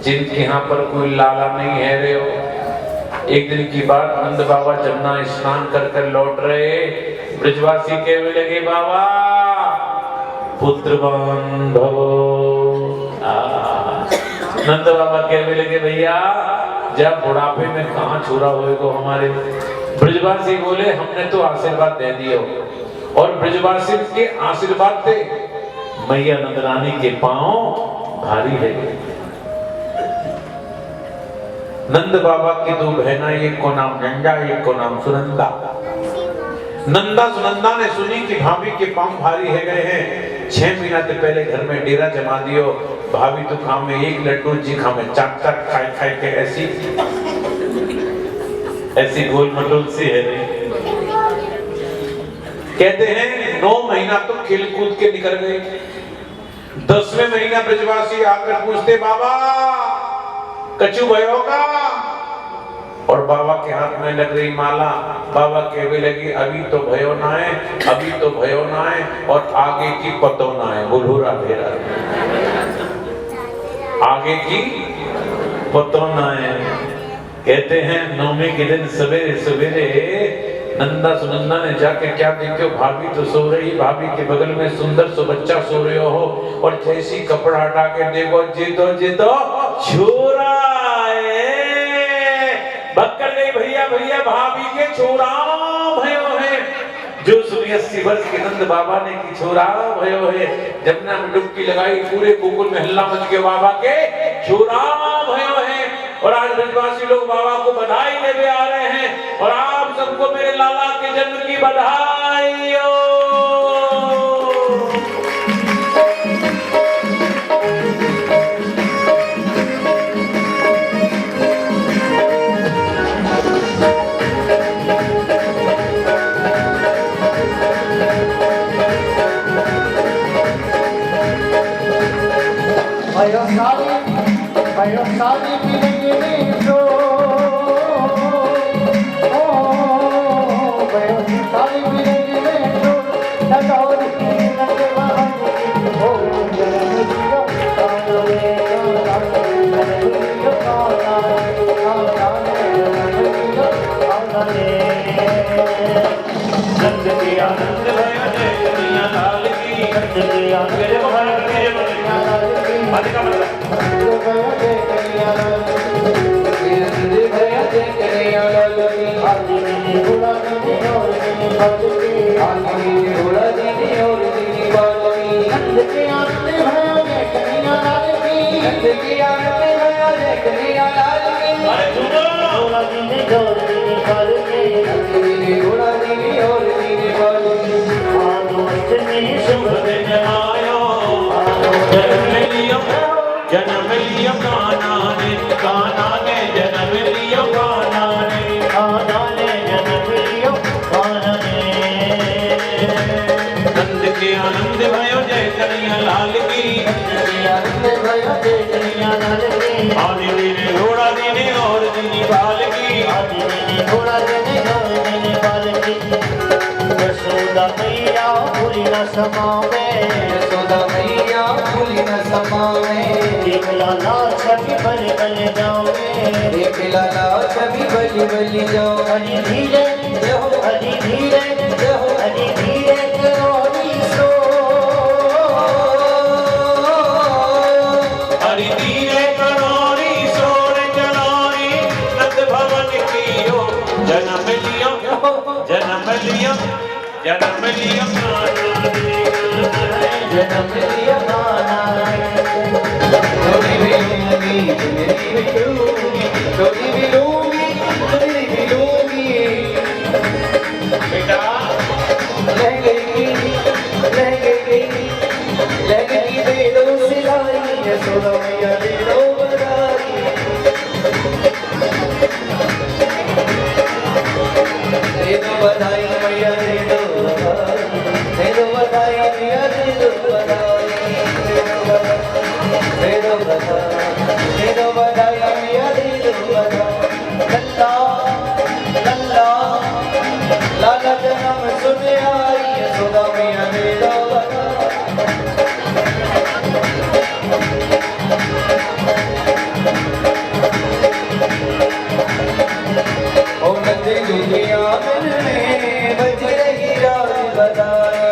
जिनके यहाँ पर कोई लाला नहीं है रे हो। एक दिन की बात, नंद बाबा जमुना स्नान कर कर लौट रहे, ब्रजवासी कहने लगे बाबा पुत्रवान भवो। नंद बाबा कहने लगे भैया जब बुढ़ापे में कहाँ छोरा होएगो हमारे। ब्रजवासी बोले हमने तो आशीर्वाद दे दियो, और ब्रजवासी के आशीर्वाद से मैया नंदरानी के पांव भारी है। नंद बाबा की दो बहना, एक को नाम नंदा, एक को नाम सुनंदा। नंदा सुनंदा ने सुनी कि भाभी के पांव भारी है गए हैं। 6 महीना से पहले घर में डेरा जमा दियो। भाभी तो खाओ में एक लड्डू, जी खाओ में चाट चाट खाए खाए के ऐसी गोल मटोल सी है। कहते हैं 9 महीना तो खेल कूद के निकल गए। 10वें महीना ब्रजवासी आकर पूछते बाबा कछु भयो का, और बाबा के हाथ में लग रही माला। बाबा कहने लगे अभी तो भयो ना है, अभी तो भयो ना है, और आगे की पतो ना है। बुलहुरा भेरा आगे की पतो ना है। कहते हैं 9वें के दिन सवेरे सवेरे नंदा सुनंदा ने जाके क्या देखो, भाभी तो सो रही, भाभी के बगल में सुंदर सो बच्चा सो रहे हो, और जैसी कपड़ा हटा के देखो जीतो छोरा बक्कर गई। भैया भैया भाभी के छोरा भयो है। जो सुनी 80 वर्ष के नंद बाबा ने की छोरा भयो है। जमुना में डुबकी लगाई, पूरे गोकुल में हल्ला मच गया बाबा के छोरा भयो है। और आज ब्रजवासी लोग बाबा को बधाई देने आ रहे हैं, और आप सबको मेरे लाला के जन्म की बधाई हो। भयो सारी की जो भयो सारी की जो नगौर की हो नंद के आनंद भयो जय कन्हैया लाल की, नंद के आनंद भया बाल के दीने घोड़ा दीने और दीने बाल के आनो अष्टमी शुभ दिन आयो जन्म लियो कान्हा ने जन्म लियो कान्हा ने कान्हा ने जन्म लियो कान्हा ने नंद के आनंद भयो जय कन्हैया लाल की आनंद भयो जय कन्हैया लाल की आदि दीने घोड़ा दीने और दीने बाल की आदि दीने घोड़ा दीने और दीने बाल की यशोदा मैया भूली न समावे यशोदा मैया भूली न समावे देख लाला छवि बल बल जावे देख लाला छवि बलि बलि जाओ हरि धीरे जहो हरि धीरे जहो हरि धीरे करोड़ी सो हरि धीरे करोड़ी सोर जलारी नंद भवन कियो जन्म लियो जन्म लियो जन्म लियो जन्म लिया कान्हा थोड़ी भी लूंगी मेरी भी लूंगी थोड़ी भी लूंगी मेरी भी लूंगी बेटा लहंगे की दे दो सिलाई यशोदा मैया दे दो बधाई दे दो बधाई मैया दे दो बधाई मैया दे दो बधाई दे दो बधाई मैया दे दो बधाई लल्ला लल्ला लाला जन्म सुन आई यशोदा मैया दे दो बधाई ओ नंद के आंगन में बज रही राज बधाई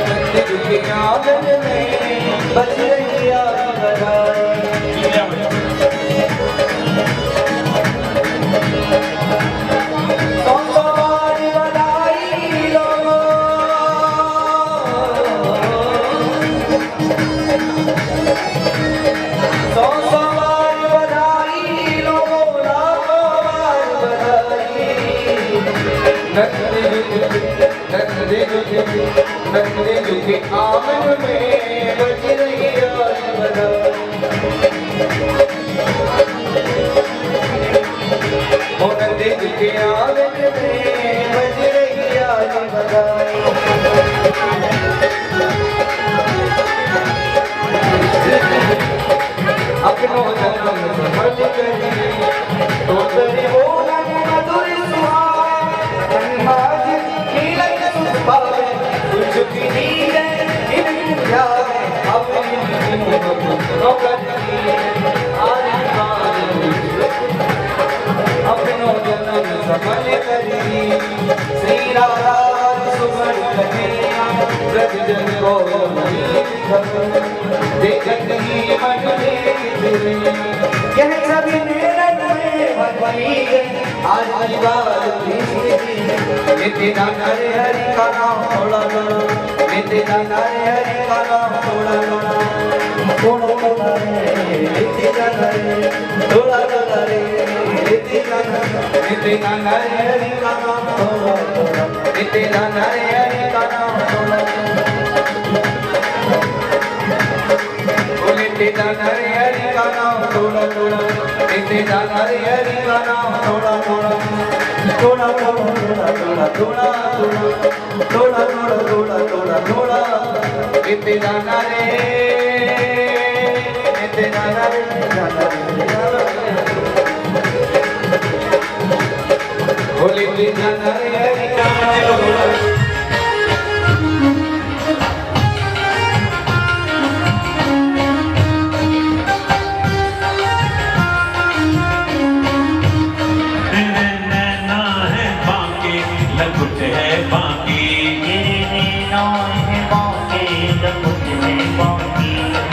नंद के आंगन में बज रही राज बधाई सवारी बधाई लोगो सवारी बधाई लोगो लाखों बार बधाई नंद के आंगन में बज रही आज बधाई ओ नंद के आंगन में बज रही आज बधाई अपनो जन्म समझ करी तो तेरे बोला मधुर सुहाए माज खिलक सुभावे कुछ भी नहीं है इन जावे अपनी नौकरी आज अपनो जन्म समझ करी श्री राधा सुमन कन्हैया ब्रज जन को देखत ही मन यह सभी नेरन में भगवाई आज की बात नित्य दाना रे हरि का नाम थोड़ा थोड़ा नित्य दाना रे हरि का नाम थोड़ा थोड़ा थोड़ा थोड़ा रे नित्य दाना रे थोड़ा थोड़ा रे नित्य दाना रे हरि का नाम थोड़ा थोड़ा नित्य दाना रे हरि का नाम थोड़ा नित्य दाना रे हरि का नाम थोड़ा थोड़ा नित्य दाना रे हरि का नाम थोड़ा थोड़ा थोड़ा थोड़ा थोड़ा थोड़ा थोड़ा थोड़ा थोड़ा थोड़ा थोड़ा नित्य दाना रे होली होली दाना रे हरि का नाम थोड़ा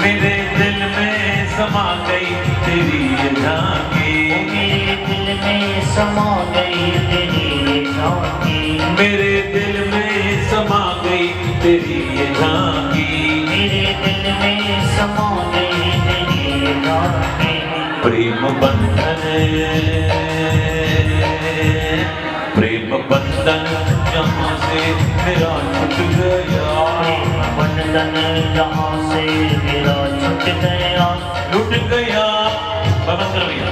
मेरे दिल में समा गई तेरी झांकी मेरे दिल में समा गई तेरी झांकी मेरे दिल में समा गई तेरी झांकी मेरे दिल में समा गई तेरी झांकी प्रेम बंधन यहाँ से मेरा छूट गया, बंधन यहाँ से मेरा छूट गया, छूट गया। भैया